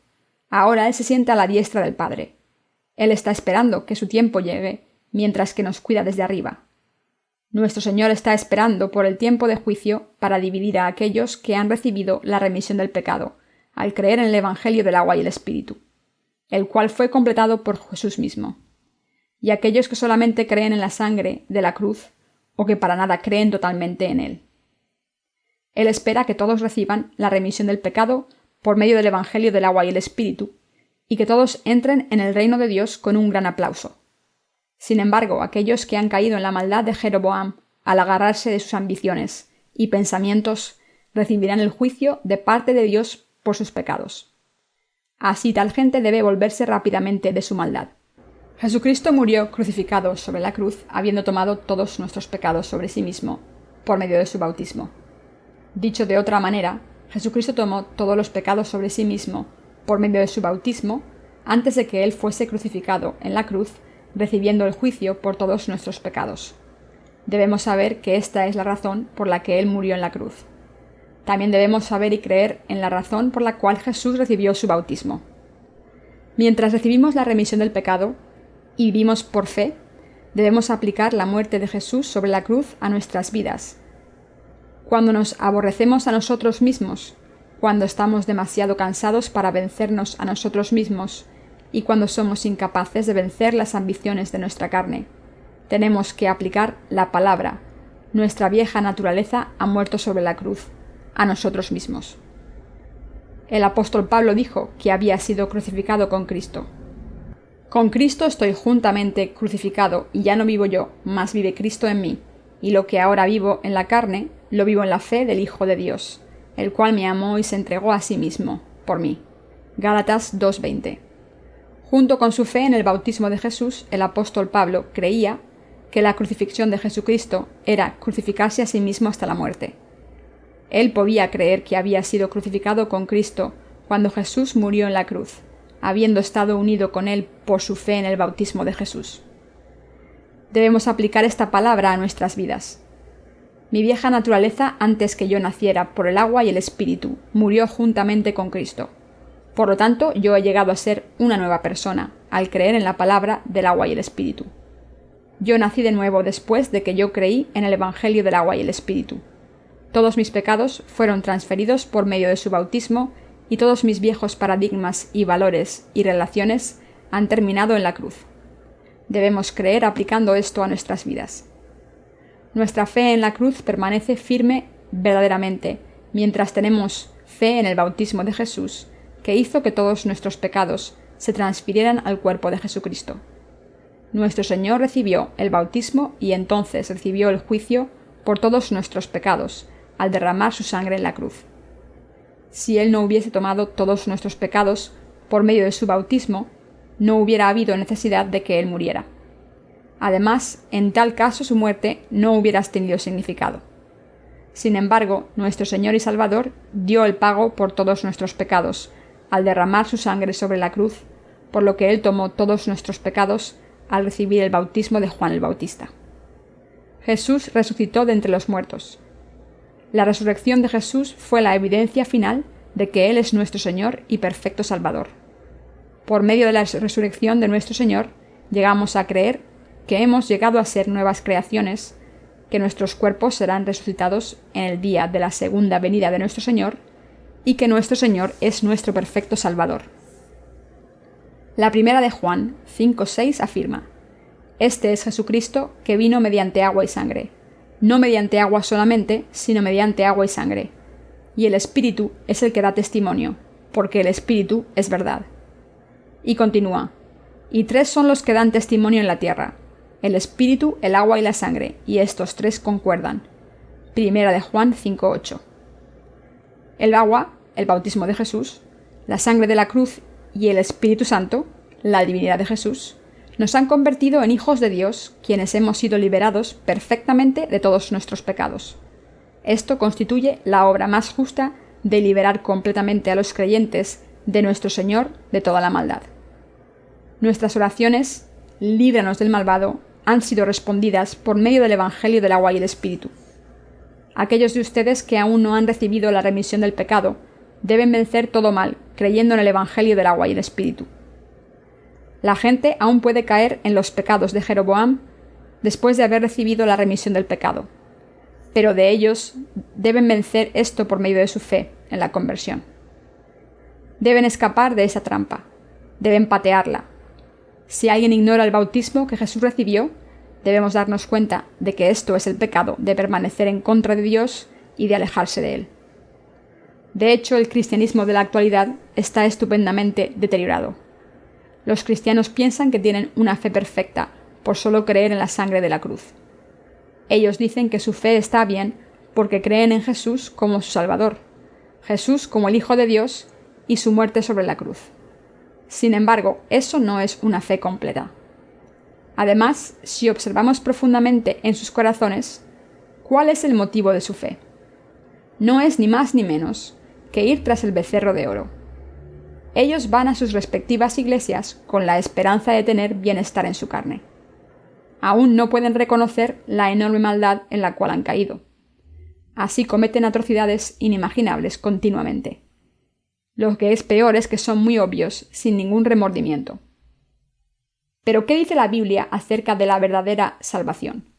Ahora Él se sienta a la diestra del Padre. Él está esperando que su tiempo llegue, mientras que nos cuida desde arriba. Nuestro Señor está esperando por el tiempo de juicio para dividir a aquellos que han recibido la remisión del pecado, al creer en el Evangelio del agua y el Espíritu, el cual fue completado por Jesús mismo, y aquellos que solamente creen en la sangre de la cruz, o que para nada creen totalmente en Él. Él espera que todos reciban la remisión del pecado por medio del Evangelio del agua y el Espíritu, y que todos entren en el reino de Dios con un gran aplauso. Sin embargo, aquellos que han caído en la maldad de Jeroboam al agarrarse de sus ambiciones y pensamientos recibirán el juicio de parte de Dios por sus pecados. Así tal gente debe volverse rápidamente de su maldad. Jesucristo murió crucificado sobre la cruz, habiendo tomado todos nuestros pecados sobre sí mismo, por medio de su bautismo. Dicho de otra manera, Jesucristo tomó todos los pecados sobre sí mismo, por medio de su bautismo, antes de que Él fuese crucificado en la cruz, recibiendo el juicio por todos nuestros pecados. debemos saber que esta es la razón por la que Él murió en la cruz. También debemos saber y creer en la razón por la cual Jesús recibió su bautismo. Mientras recibimos la remisión del pecado y vivimos por fe, debemos aplicar la muerte de Jesús sobre la cruz a nuestras vidas. Cuando nos aborrecemos a nosotros mismos, cuando estamos demasiado cansados para vencernos a nosotros mismos y cuando somos incapaces de vencer las ambiciones de nuestra carne, tenemos que aplicar la palabra. Nuestra vieja naturaleza ha muerto sobre la cruz, a nosotros mismos. El apóstol Pablo dijo que había sido crucificado con Cristo. Con Cristo estoy juntamente crucificado, y ya no vivo yo, mas vive Cristo en mí, y lo que ahora vivo en la carne, lo vivo en la fe del Hijo de Dios, el cual me amó y se entregó a sí mismo, por mí. Gálatas 2:20. Junto con su fe en el bautismo de Jesús, el apóstol Pablo creía que la crucifixión de Jesucristo era crucificarse a sí mismo hasta la muerte. Él podía creer que había sido crucificado con Cristo cuando Jesús murió en la cruz, habiendo estado unido con Él por su fe en el bautismo de Jesús. Debemos aplicar esta palabra a nuestras vidas. Mi vieja naturaleza, antes que yo naciera por el agua y el Espíritu, murió juntamente con Cristo. Por lo tanto, yo he llegado a ser una nueva persona, al creer en la palabra del agua y el Espíritu. Yo nací de nuevo después de que yo creí en el Evangelio del agua y el Espíritu. Todos mis pecados fueron transferidos por medio de su bautismo y todos mis viejos paradigmas y valores y relaciones han terminado en la cruz. Debemos creer aplicando esto a nuestras vidas. Nuestra fe en la cruz permanece firme verdaderamente mientras tenemos fe en el bautismo de Jesús, que hizo que todos nuestros pecados se transfirieran al cuerpo de Jesucristo. Nuestro Señor recibió el bautismo y entonces recibió el juicio por todos nuestros pecados, al derramar su sangre en la cruz. Si Él no hubiese tomado todos nuestros pecados por medio de su bautismo, no hubiera habido necesidad de que Él muriera. Además, en tal caso su muerte no hubiera tenido significado. Sin embargo, nuestro Señor y Salvador dio el pago por todos nuestros pecados, al derramar su sangre sobre la cruz, por lo que Él tomó todos nuestros pecados al recibir el bautismo de Juan el Bautista. Jesús resucitó de entre los muertos. La resurrección de Jesús fue la evidencia final de que Él es nuestro Señor y perfecto Salvador. Por medio de la resurrección de nuestro Señor, llegamos a creer que hemos llegado a ser nuevas creaciones, que nuestros cuerpos serán resucitados en el día de la segunda venida de nuestro Señor y que nuestro Señor es nuestro perfecto Salvador. La primera de Juan 5:6 afirma: Este es Jesucristo que vino mediante agua y sangre, no mediante agua solamente, sino mediante agua y sangre. Y el Espíritu es el que da testimonio, porque el Espíritu es verdad. Y continúa: Y tres son los que dan testimonio en la tierra: el Espíritu, el agua y la sangre, y estos tres concuerdan. Primera de Juan 5:8. El agua, el bautismo de Jesús, la sangre de la cruz y el Espíritu Santo, la divinidad de Jesús, nos han convertido en hijos de Dios, quienes hemos sido liberados perfectamente de todos nuestros pecados. Esto constituye la obra más justa de liberar completamente a los creyentes de nuestro Señor de toda la maldad. Nuestras oraciones, líbranos del malvado, han sido respondidas por medio del Evangelio del agua y el Espíritu. Aquellos de ustedes que aún no han recibido la remisión del pecado deben vencer todo mal, creyendo en el Evangelio del agua y el Espíritu. La gente aún puede caer en los pecados de Jeroboam después de haber recibido la remisión del pecado, pero de ellos deben vencer esto por medio de su fe en la conversión. Deben escapar de esa trampa, deben patearla. Si alguien ignora el bautismo que Jesús recibió, debemos darnos cuenta de que esto es el pecado de permanecer en contra de Dios y de alejarse de Él. De hecho, el cristianismo de la actualidad está estupendamente deteriorado. Los cristianos piensan que tienen una fe perfecta por solo creer en la sangre de la cruz. Ellos dicen que su fe está bien porque creen en Jesús como su Salvador, Jesús como el Hijo de Dios y su muerte sobre la cruz. Sin embargo, eso no es una fe completa. Además, si observamos profundamente en sus corazones, ¿cuál es el motivo de su fe? No es ni más ni menos que ir tras el becerro de oro. Ellos van a sus respectivas iglesias con la esperanza de tener bienestar en su carne. aún no pueden reconocer la enorme maldad en la cual han caído. Así cometen atrocidades inimaginables continuamente. Lo que es peor es que son muy obvios, sin ningún remordimiento. Pero ¿qué dice la Biblia acerca de la verdadera salvación?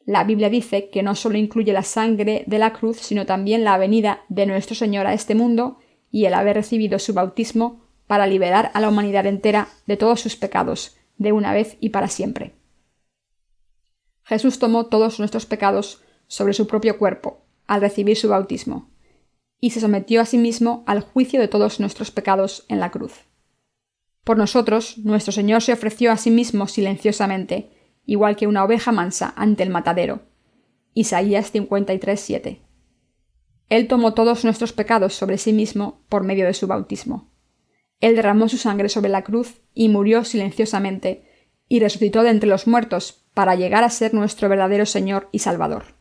La Biblia dice que no solo incluye la sangre de la cruz, sino también la venida de nuestro Señor a este mundo y el haber recibido su bautismo para liberar a la humanidad entera de todos sus pecados, de una vez y para siempre. Jesús tomó todos nuestros pecados sobre su propio cuerpo al recibir su bautismo, y se sometió a sí mismo al juicio de todos nuestros pecados en la cruz. Por nosotros, nuestro Señor se ofreció a sí mismo silenciosamente, igual que una oveja mansa ante el matadero. Isaías 53:7. Él tomó todos nuestros pecados sobre sí mismo por medio de su bautismo. Él derramó su sangre sobre la cruz y murió silenciosamente, y resucitó de entre los muertos para llegar a ser nuestro verdadero Señor y Salvador.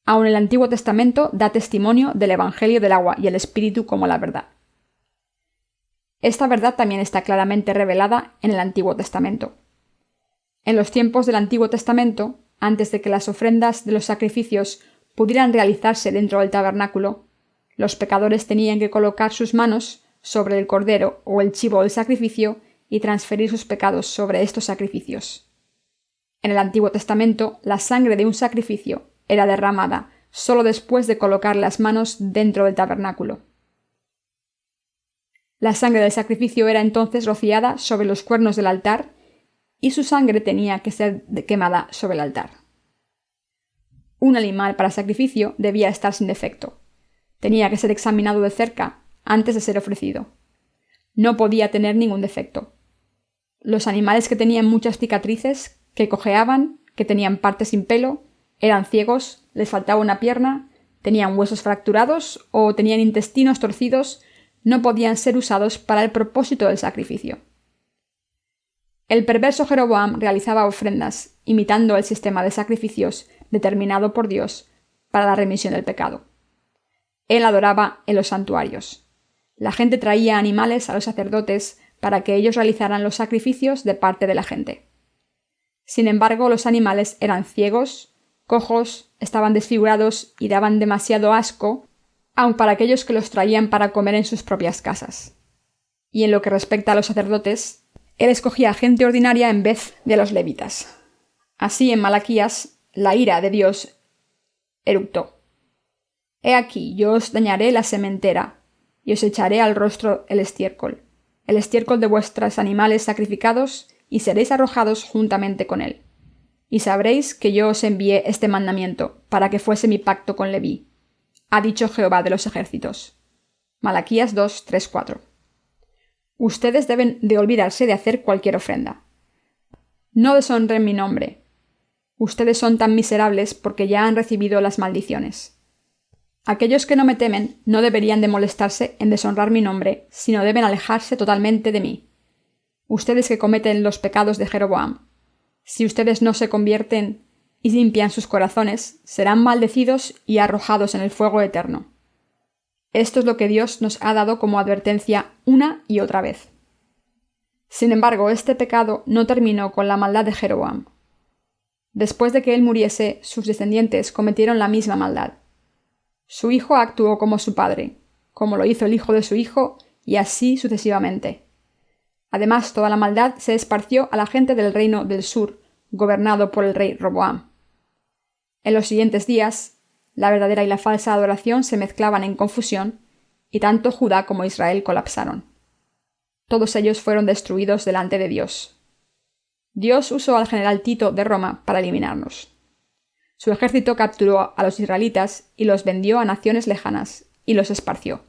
Aun el Antiguo Testamento da testimonio del Evangelio del agua y el Espíritu como la verdad. Esta verdad también está claramente revelada en el Antiguo Testamento. En los tiempos del Antiguo Testamento, antes de que las ofrendas de los sacrificios pudieran realizarse dentro del tabernáculo, los pecadores tenían que colocar sus manos sobre el cordero o el chivo del sacrificio y transferir sus pecados sobre estos sacrificios. En el Antiguo Testamento, la sangre de un sacrificio era derramada solo después de colocar las manos dentro del tabernáculo. La sangre del sacrificio era entonces rociada sobre los cuernos del altar y su sangre tenía que ser quemada sobre el altar. Un animal para sacrificio debía estar sin defecto. Tenía que ser examinado de cerca antes de ser ofrecido. No podía tener ningún defecto. Los animales que tenían muchas cicatrices, que cojeaban, que tenían partes sin pelo, eran ciegos, les faltaba una pierna, tenían huesos fracturados o tenían intestinos torcidos, no podían ser usados para el propósito del sacrificio. El perverso Jeroboam realizaba ofrendas, imitando el sistema de sacrificios determinado por Dios para la remisión del pecado. Él adoraba en los santuarios. La gente traía animales a los sacerdotes para que ellos realizaran los sacrificios de parte de la gente. Sin embargo, los animales eran ciegos, cojos, estaban desfigurados y daban demasiado asco, aun para aquellos que los traían para comer en sus propias casas. Y en lo que respecta a los sacerdotes, él escogía a gente ordinaria en vez de los levitas. Así, en Malaquías, la ira de Dios eructó. He aquí, yo os dañaré la sementera, y os echaré al rostro el estiércol de vuestros animales sacrificados, y seréis arrojados juntamente con él. Y sabréis que yo os envié este mandamiento, para que fuese mi pacto con Leví, ha dicho Jehová de los ejércitos. Malaquías 2, 3, 4. Ustedes deben de olvidarse de hacer cualquier ofrenda. No deshonren mi nombre. Ustedes son tan miserables porque ya han recibido las maldiciones. Aquellos que no me temen no deberían de molestarse en deshonrar mi nombre, sino deben alejarse totalmente de mí. Ustedes que cometen los pecados de Jeroboam, si ustedes no se convierten y limpian sus corazones, serán maldecidos y arrojados en el fuego eterno. Esto es lo que Dios nos ha dado como advertencia una y otra vez. Sin embargo, este pecado no terminó con la maldad de Jeroboam. Después de que él muriese, sus descendientes cometieron la misma maldad. Su hijo actuó como su padre, como lo hizo el hijo de su hijo, y así sucesivamente. Además, toda la maldad se esparció a la gente del reino del sur, gobernado por el rey Roboam. En los siguientes días, la verdadera y la falsa adoración se mezclaban en confusión, y tanto Judá como Israel colapsaron. Todos ellos fueron destruidos delante de Dios. Dios usó al general Tito de Roma para eliminarnos. Su ejército capturó a los israelitas y los vendió a naciones lejanas, y los esparció.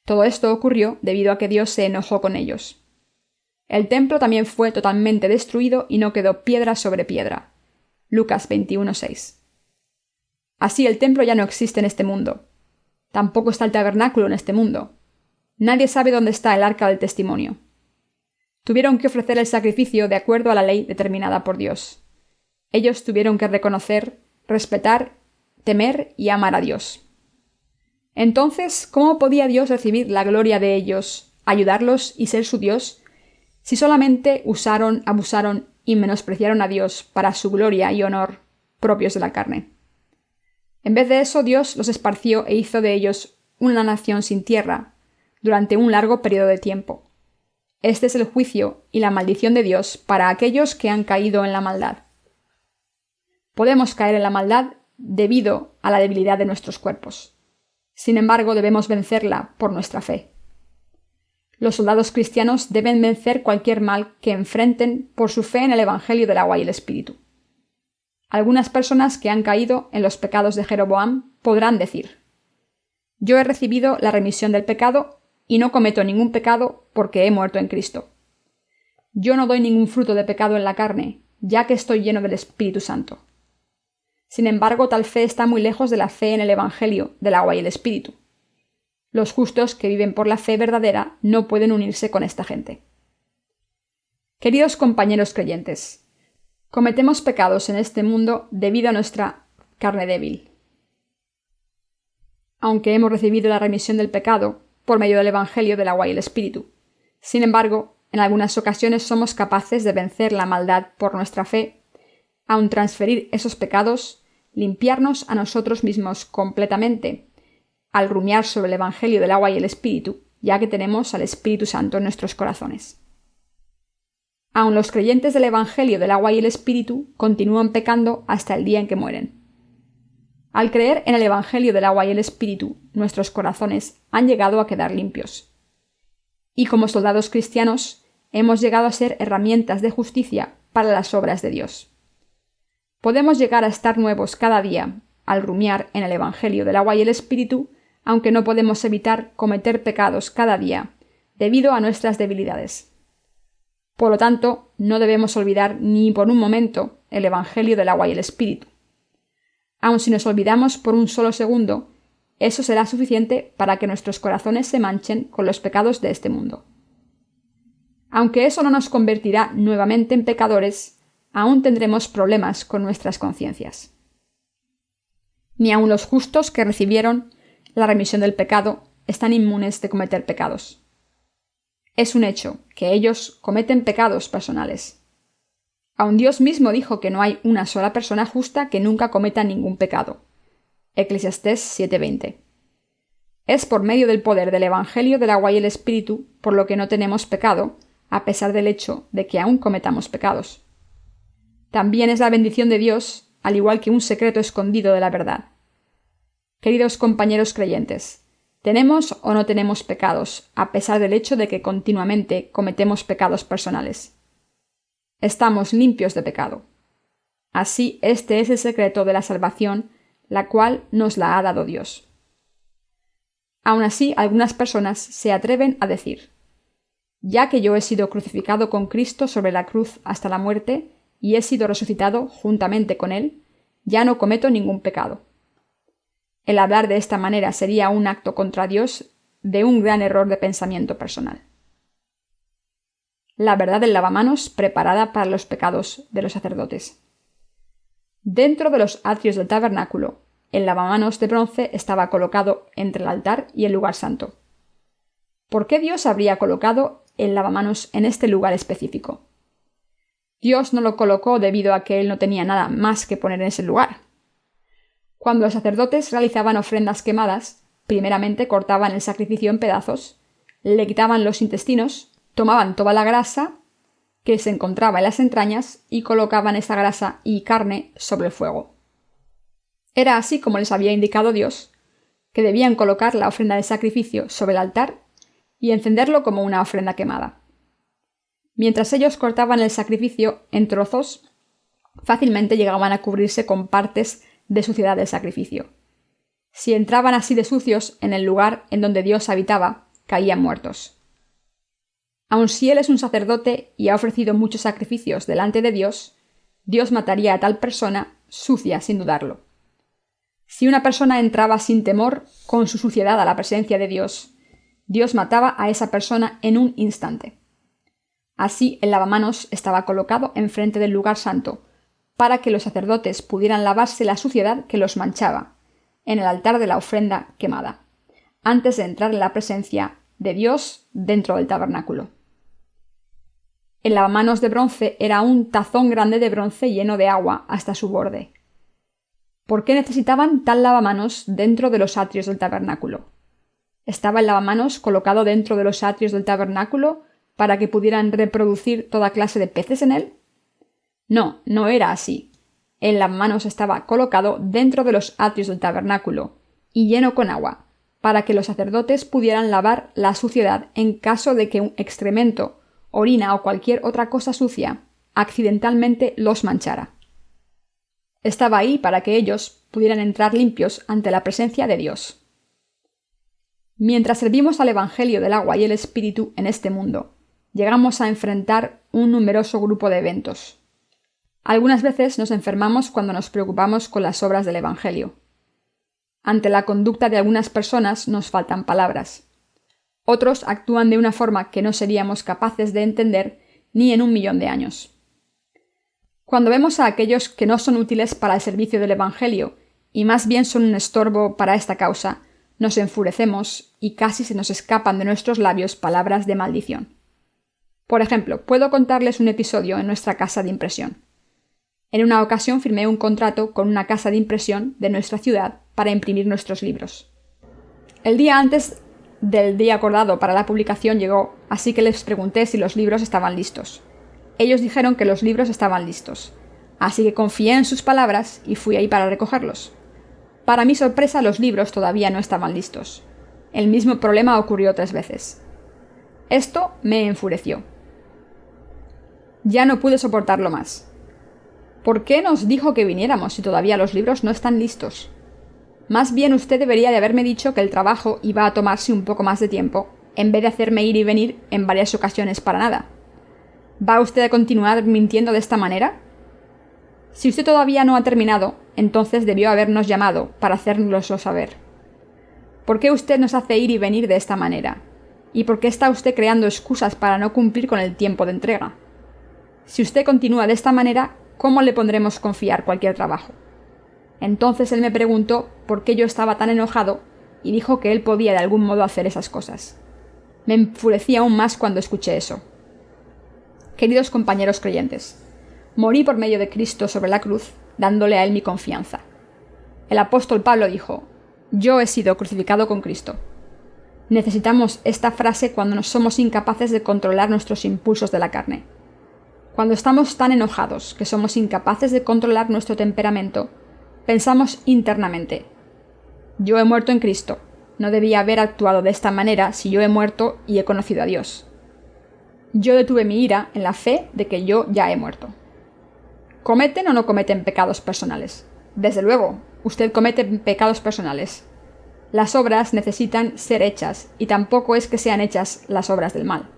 Todo esto ocurrió debido a que Dios se enojó con ellos. El templo también fue totalmente destruido y no quedó piedra sobre piedra. Lucas 21:6. Así el templo ya no existe en este mundo. Tampoco está el tabernáculo en este mundo. Nadie sabe dónde está el arca del testimonio. Tuvieron que ofrecer el sacrificio de acuerdo a la ley determinada por Dios. Ellos tuvieron que reconocer, respetar, temer y amar a Dios. Entonces, ¿cómo podía Dios recibir la gloria de ellos, ayudarlos y ser su Dios, si solamente usaron, abusaron y menospreciaron a Dios para su gloria y honor propios de la carne. En vez de eso, Dios los esparció e hizo de ellos una nación sin tierra durante un largo periodo de tiempo. Este es el juicio y la maldición de Dios para aquellos que han caído en la maldad. Podemos caer en la maldad debido a la debilidad de nuestros cuerpos. Sin embargo, debemos vencerla por nuestra fe. Los soldados cristianos deben vencer cualquier mal que enfrenten por su fe en el Evangelio del agua y el Espíritu. Algunas personas que han caído en los pecados de Jeroboam podrán decir: yo he recibido la remisión del pecado y no cometo ningún pecado porque he muerto en Cristo. Yo no doy ningún fruto de pecado en la carne, ya que estoy lleno del Espíritu Santo. Sin embargo, tal fe está muy lejos de la fe en el Evangelio del agua y el Espíritu. Los justos que viven por la fe verdadera no pueden unirse con esta gente. Queridos compañeros creyentes, cometemos pecados en este mundo debido a nuestra carne débil. Aunque hemos recibido la remisión del pecado por medio del Evangelio del agua y el Espíritu, sin embargo, en algunas ocasiones somos capaces de vencer la maldad por nuestra fe, aun transferir esos pecados, limpiarnos a nosotros mismos completamente, al rumiar sobre el Evangelio del agua y el Espíritu, ya que tenemos al Espíritu Santo en nuestros corazones. Aun los creyentes del Evangelio del agua y el Espíritu continúan pecando hasta el día en que mueren. Al creer en el Evangelio del agua y el Espíritu, nuestros corazones han llegado a quedar limpios. Y como soldados cristianos, hemos llegado a ser herramientas de justicia para las obras de Dios. Podemos llegar a estar nuevos cada día al rumiar en el Evangelio del agua y el Espíritu, aunque no podemos evitar cometer pecados cada día, debido a nuestras debilidades. Por lo tanto, no debemos olvidar ni por un momento el Evangelio del agua y el Espíritu. Aun si nos olvidamos por un solo segundo, eso será suficiente para que nuestros corazones se manchen con los pecados de este mundo. Aunque eso no nos convertirá nuevamente en pecadores, aún tendremos problemas con nuestras conciencias. Ni aun los justos que recibieron la remisión del pecado están inmunes de cometer pecados. Es un hecho que ellos cometen pecados personales. Aun Dios mismo dijo que no hay una sola persona justa que nunca cometa ningún pecado. Eclesiastés 7:20. Es por medio del poder del Evangelio del agua y el Espíritu por lo que no tenemos pecado, a pesar del hecho de que aún cometamos pecados. También es la bendición de Dios, al igual que un secreto escondido de la verdad. Queridos compañeros creyentes, ¿tenemos o no tenemos pecados, a pesar del hecho de que continuamente cometemos pecados personales? Estamos limpios de pecado. Así, este es el secreto de la salvación, la cual nos la ha dado Dios. Aun así, algunas personas se atreven a decir: ya que yo he sido crucificado con Cristo sobre la cruz hasta la muerte, y he sido resucitado juntamente con Él, ya no cometo ningún pecado. El hablar de esta manera sería un acto contra Dios de un gran error de pensamiento personal. La verdad del lavamanos preparada para los pecados de los sacerdotes. Dentro de los atrios del tabernáculo, el lavamanos de bronce estaba colocado entre el altar y el lugar santo. ¿Por qué Dios habría colocado el lavamanos en este lugar específico? Dios no lo colocó debido a que él no tenía nada más que poner en ese lugar. Cuando los sacerdotes realizaban ofrendas quemadas, primeramente cortaban el sacrificio en pedazos, le quitaban los intestinos, tomaban toda la grasa que se encontraba en las entrañas y colocaban esa grasa y carne sobre el fuego. Era así como les había indicado Dios, que debían colocar la ofrenda de sacrificio sobre el altar y encenderlo como una ofrenda quemada. Mientras ellos cortaban el sacrificio en trozos, fácilmente llegaban a cubrirse con partes de suciedad del sacrificio. Si entraban así de sucios en el lugar en donde Dios habitaba, caían muertos. Aun si él es un sacerdote y ha ofrecido muchos sacrificios delante de Dios, Dios mataría a tal persona sucia sin dudarlo. Si una persona entraba sin temor con su suciedad a la presencia de Dios, Dios mataba a esa persona en un instante. Así el lavamanos estaba colocado enfrente del lugar santo, para que los sacerdotes pudieran lavarse la suciedad que los manchaba, en el altar de la ofrenda quemada, antes de entrar en la presencia de Dios dentro del tabernáculo. El lavamanos de bronce era un tazón grande de bronce lleno de agua hasta su borde. ¿Por qué necesitaban tal lavamanos dentro de los atrios del tabernáculo? ¿Estaba el lavamanos colocado dentro de los atrios del tabernáculo para que pudieran reproducir toda clase de peces en él? No, no era así. El lavamanos estaba colocado dentro de los atrios del tabernáculo y lleno con agua, para que los sacerdotes pudieran lavar la suciedad en caso de que un excremento, orina o cualquier otra cosa sucia accidentalmente los manchara. Estaba ahí para que ellos pudieran entrar limpios ante la presencia de Dios. Mientras servimos al Evangelio del agua y el Espíritu en este mundo, llegamos a enfrentar un numeroso grupo de eventos. Algunas veces nos enfermamos cuando nos preocupamos con las obras del Evangelio. Ante la conducta de algunas personas nos faltan palabras. Otros actúan de una forma que no seríamos capaces de entender ni en 1.000.000 de años. Cuando vemos a aquellos que no son útiles para el servicio del Evangelio y más bien son un estorbo para esta causa, nos enfurecemos y casi se nos escapan de nuestros labios palabras de maldición. Por ejemplo, puedo contarles un episodio en nuestra casa de impresión. En una ocasión firmé un contrato con una casa de impresión de nuestra ciudad para imprimir nuestros libros. El día antes del día acordado para la publicación llegó, así que les pregunté si los libros estaban listos. Ellos dijeron que los libros estaban listos, así que confié en sus palabras y fui ahí para recogerlos. Para mi sorpresa, los libros todavía no estaban listos. El mismo problema ocurrió 3 veces. Esto me enfureció. Ya no pude soportarlo más. ¿Por qué nos dijo que viniéramos si todavía los libros no están listos? Más bien usted debería de haberme dicho que el trabajo iba a tomarse un poco más de tiempo, en vez de hacerme ir y venir en varias ocasiones para nada. ¿Va usted a continuar mintiendo de esta manera? Si usted todavía no ha terminado, entonces debió habernos llamado para hacérnoslo saber. ¿Por qué usted nos hace ir y venir de esta manera? ¿Y por qué está usted creando excusas para no cumplir con el tiempo de entrega? Si usted continúa de esta manera, ¿cómo le pondremos confiar cualquier trabajo? Entonces él me preguntó por qué yo estaba tan enojado y dijo que él podía de algún modo hacer esas cosas. Me enfurecí aún más cuando escuché eso. Queridos compañeros creyentes, morí por medio de Cristo sobre la cruz, dándole a él mi confianza. El apóstol Pablo dijo: «Yo he sido crucificado con Cristo». Necesitamos esta frase cuando no somos incapaces de controlar nuestros impulsos de la carne. Cuando estamos tan enojados que somos incapaces de controlar nuestro temperamento, pensamos internamente: «Yo he muerto en Cristo. No debía haber actuado de esta manera si yo he muerto y he conocido a Dios. Yo detuve mi ira en la fe de que yo ya he muerto». ¿Cometen o no cometen pecados personales? Desde luego, usted comete pecados personales. Las obras necesitan ser hechas, y tampoco es que sean hechas las obras del mal.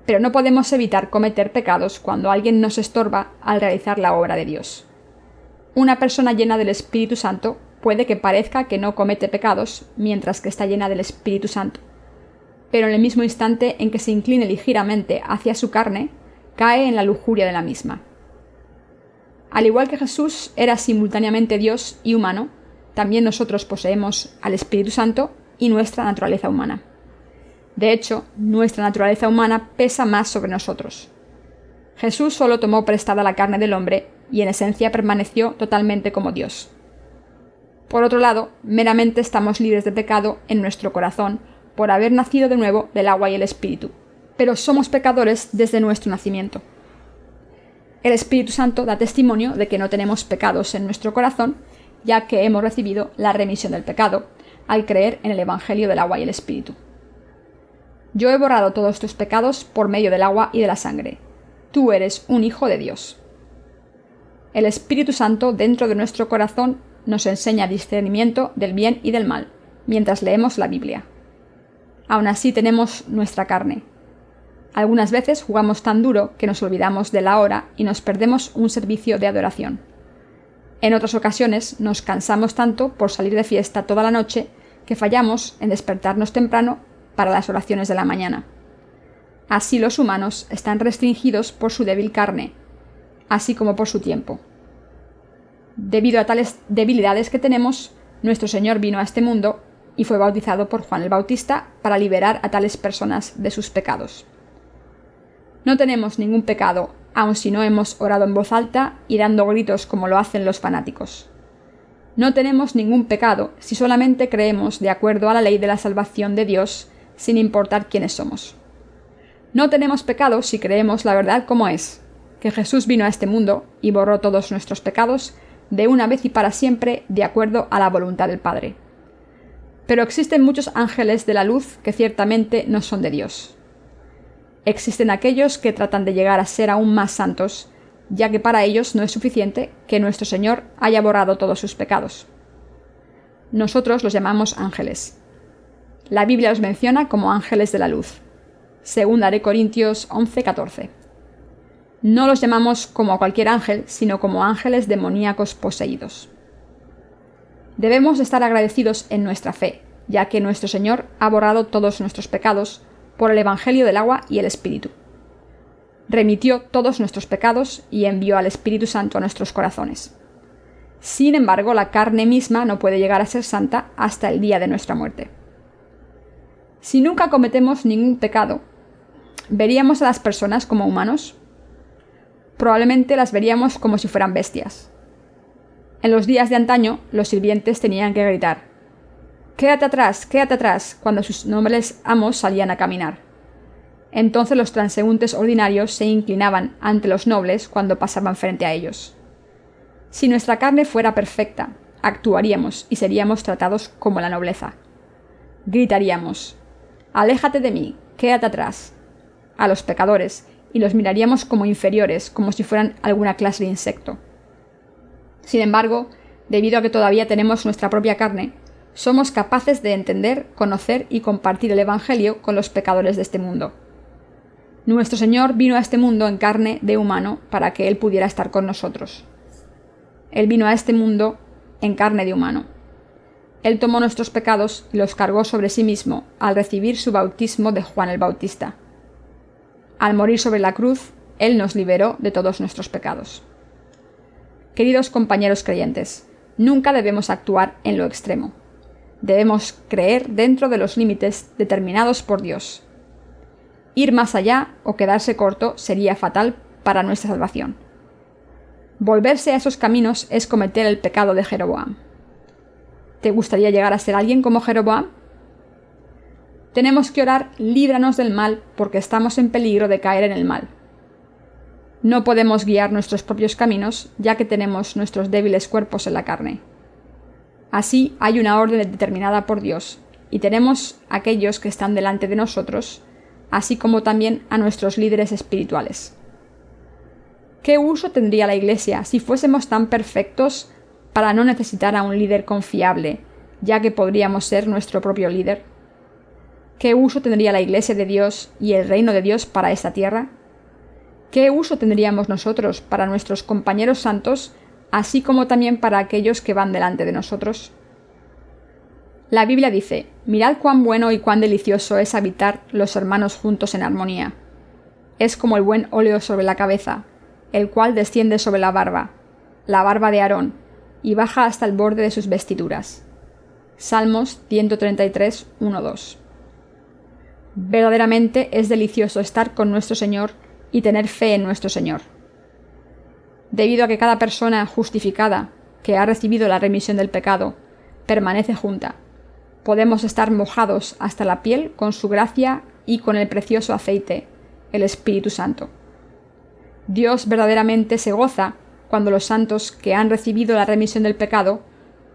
Pero no podemos evitar cometer pecados cuando alguien nos estorba al realizar la obra de Dios. Una persona llena del Espíritu Santo puede que parezca que no comete pecados mientras que está llena del Espíritu Santo, pero en el mismo instante en que se incline ligeramente hacia su carne, cae en la lujuria de la misma. Al igual que Jesús era simultáneamente Dios y humano, también nosotros poseemos al Espíritu Santo y nuestra naturaleza humana. De hecho, nuestra naturaleza humana pesa más sobre nosotros. Jesús solo tomó prestada la carne del hombre y en esencia permaneció totalmente como Dios. Por otro lado, meramente estamos libres de pecado en nuestro corazón por haber nacido de nuevo del agua y el Espíritu, pero somos pecadores desde nuestro nacimiento. El Espíritu Santo da testimonio de que no tenemos pecados en nuestro corazón, ya que hemos recibido la remisión del pecado, al creer en el Evangelio del agua y el Espíritu. Yo he borrado todos tus pecados por medio del agua y de la sangre. Tú eres un hijo de Dios. El Espíritu Santo dentro de nuestro corazón nos enseña discernimiento del bien y del mal, mientras leemos la Biblia. Aún así tenemos nuestra carne. Algunas veces jugamos tan duro que nos olvidamos de la hora y nos perdemos un servicio de adoración. En otras ocasiones nos cansamos tanto por salir de fiesta toda la noche que fallamos en despertarnos temprano para las oraciones de la mañana. Así los humanos están restringidos por su débil carne, así como por su tiempo. Debido a tales debilidades que tenemos, nuestro Señor vino a este mundo y fue bautizado por Juan el Bautista para liberar a tales personas de sus pecados. No tenemos ningún pecado, aun si no hemos orado en voz alta y dando gritos como lo hacen los fanáticos. No tenemos ningún pecado si solamente creemos de acuerdo a la ley de la salvación de Dios, sin importar quiénes somos. No tenemos pecado si creemos la verdad como es, que Jesús vino a este mundo y borró todos nuestros pecados de una vez y para siempre de acuerdo a la voluntad del Padre. Pero existen muchos ángeles de la luz que ciertamente no son de Dios. Existen aquellos que tratan de llegar a ser aún más santos, ya que para ellos no es suficiente que nuestro Señor haya borrado todos sus pecados. Nosotros los llamamos ángeles. La Biblia los menciona como ángeles de la luz. 2 Corintios 11:14. No los llamamos como a cualquier ángel, sino como ángeles demoníacos poseídos. Debemos estar agradecidos en nuestra fe, ya que nuestro Señor ha borrado todos nuestros pecados por el Evangelio del agua y el Espíritu. Remitió todos nuestros pecados y envió al Espíritu Santo a nuestros corazones. Sin embargo, la carne misma no puede llegar a ser santa hasta el día de nuestra muerte. Si nunca cometemos ningún pecado, ¿veríamos a las personas como humanos? Probablemente las veríamos como si fueran bestias. En los días de antaño, los sirvientes tenían que gritar: quédate atrás, cuando sus nobles amos salían a caminar. Entonces los transeúntes ordinarios se inclinaban ante los nobles cuando pasaban frente a ellos. Si nuestra carne fuera perfecta, actuaríamos y seríamos tratados como la nobleza. Gritaríamos: aléjate de mí, quédate atrás, a los pecadores, y los miraríamos como inferiores, como si fueran alguna clase de insecto. Sin embargo, debido a que todavía tenemos nuestra propia carne, somos capaces de entender, conocer y compartir el Evangelio con los pecadores de este mundo. Nuestro Señor vino a este mundo en carne de humano para que Él pudiera estar con nosotros. Él vino a este mundo en carne de humano. Él tomó nuestros pecados y los cargó sobre sí mismo al recibir su bautismo de Juan el Bautista. Al morir sobre la cruz, Él nos liberó de todos nuestros pecados. Queridos compañeros creyentes, nunca debemos actuar en lo extremo. Debemos creer dentro de los límites determinados por Dios. Ir más allá o quedarse corto sería fatal para nuestra salvación. Volverse a esos caminos es cometer el pecado de Jeroboam. ¿Te gustaría llegar a ser alguien como Jeroboam? Tenemos que orar: líbranos del mal, porque estamos en peligro de caer en el mal. No podemos guiar nuestros propios caminos, ya que tenemos nuestros débiles cuerpos en la carne. Así hay una orden determinada por Dios, y tenemos a aquellos que están delante de nosotros, así como también a nuestros líderes espirituales. ¿Qué uso tendría la Iglesia si fuésemos tan perfectos para no necesitar a un líder confiable, ya que podríamos ser nuestro propio líder? ¿Qué uso tendría la Iglesia de Dios y el reino de Dios para esta tierra? ¿Qué uso tendríamos nosotros para nuestros compañeros santos, así como también para aquellos que van delante de nosotros? La Biblia dice: mirad cuán bueno y cuán delicioso es habitar los hermanos juntos en armonía. Es como el buen óleo sobre la cabeza, el cual desciende sobre la barba de Aarón, y baja hasta el borde de sus vestiduras. Salmos 133, 1-2. Verdaderamente es delicioso estar con nuestro Señor y tener fe en nuestro Señor. Debido a que cada persona justificada, que ha recibido la remisión del pecado, permanece junta, podemos estar mojados hasta la piel con su gracia y con el precioso aceite, el Espíritu Santo. Dios verdaderamente se goza cuando los santos que han recibido la remisión del pecado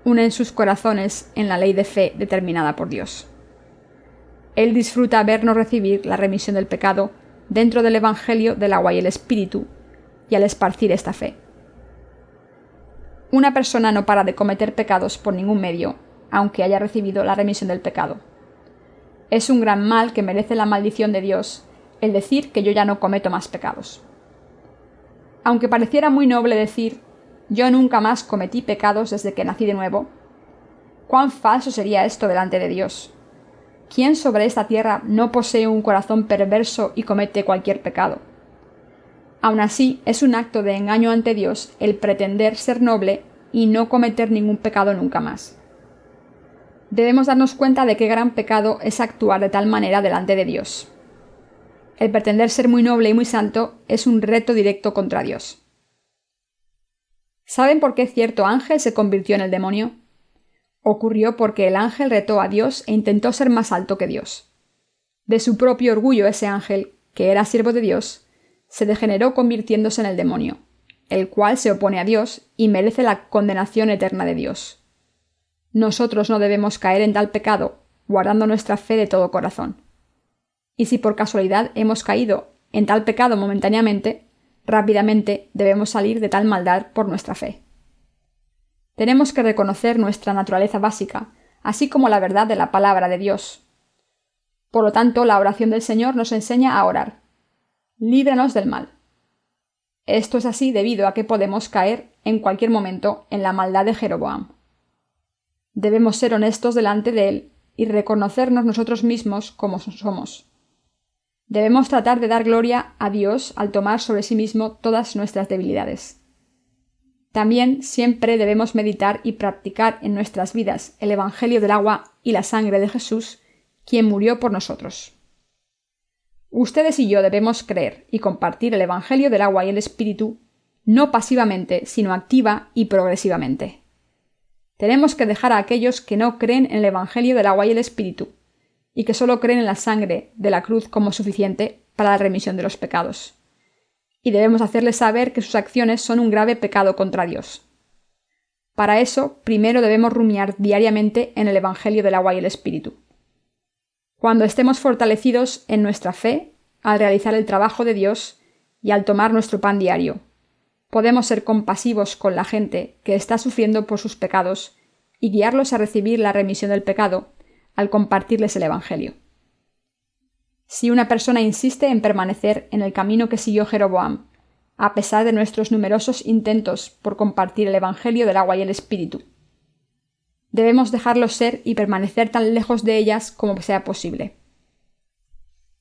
unen sus corazones en la ley de fe determinada por Dios. Él disfruta vernos recibir la remisión del pecado dentro del Evangelio del agua y el Espíritu, y al esparcir esta fe. Una persona no para de cometer pecados por ningún medio, aunque haya recibido la remisión del pecado. Es un gran mal que merece la maldición de Dios el decir que yo ya no cometo más pecados. Aunque pareciera muy noble decir: yo nunca más cometí pecados desde que nací de nuevo, ¿cuán falso sería esto delante de Dios? ¿Quién sobre esta tierra no posee un corazón perverso y comete cualquier pecado? Aun así, es un acto de engaño ante Dios el pretender ser noble y no cometer ningún pecado nunca más. Debemos darnos cuenta de qué gran pecado es actuar de tal manera delante de Dios. El pretender ser muy noble y muy santo es un reto directo contra Dios. ¿Saben por qué cierto ángel se convirtió en el demonio? Ocurrió porque el ángel retó a Dios e intentó ser más alto que Dios. De su propio orgullo ese ángel, que era siervo de Dios, se degeneró convirtiéndose en el demonio, el cual se opone a Dios y merece la condenación eterna de Dios. Nosotros no debemos caer en tal pecado, guardando nuestra fe de todo corazón. Y si por casualidad hemos caído en tal pecado momentáneamente, rápidamente debemos salir de tal maldad por nuestra fe. Tenemos que reconocer nuestra naturaleza básica, así como la verdad de la palabra de Dios. Por lo tanto, la oración del Señor nos enseña a orar: líbranos del mal. Esto es así debido a que podemos caer en cualquier momento en la maldad de Jeroboam. Debemos ser honestos delante de él y reconocernos nosotros mismos como somos. Debemos tratar de dar gloria a Dios al tomar sobre sí mismo todas nuestras debilidades. También siempre debemos meditar y practicar en nuestras vidas el Evangelio del agua y la sangre de Jesús, quien murió por nosotros. Ustedes y yo debemos creer y compartir el Evangelio del agua y el Espíritu, no pasivamente, sino activa y progresivamente. Tenemos que dejar a aquellos que no creen en el Evangelio del agua y el Espíritu, y que solo creen en la sangre de la cruz como suficiente para la remisión de los pecados. Y debemos hacerles saber que sus acciones son un grave pecado contra Dios. Para eso, primero debemos rumiar diariamente en el Evangelio del agua y el Espíritu. Cuando estemos fortalecidos en nuestra fe, al realizar el trabajo de Dios y al tomar nuestro pan diario, podemos ser compasivos con la gente que está sufriendo por sus pecados y guiarlos a recibir la remisión del pecado al compartirles el Evangelio. Si una persona insiste en permanecer en el camino que siguió Jeroboam, a pesar de nuestros numerosos intentos por compartir el Evangelio del agua y el Espíritu, debemos dejarlos ser y permanecer tan lejos de ellas como sea posible.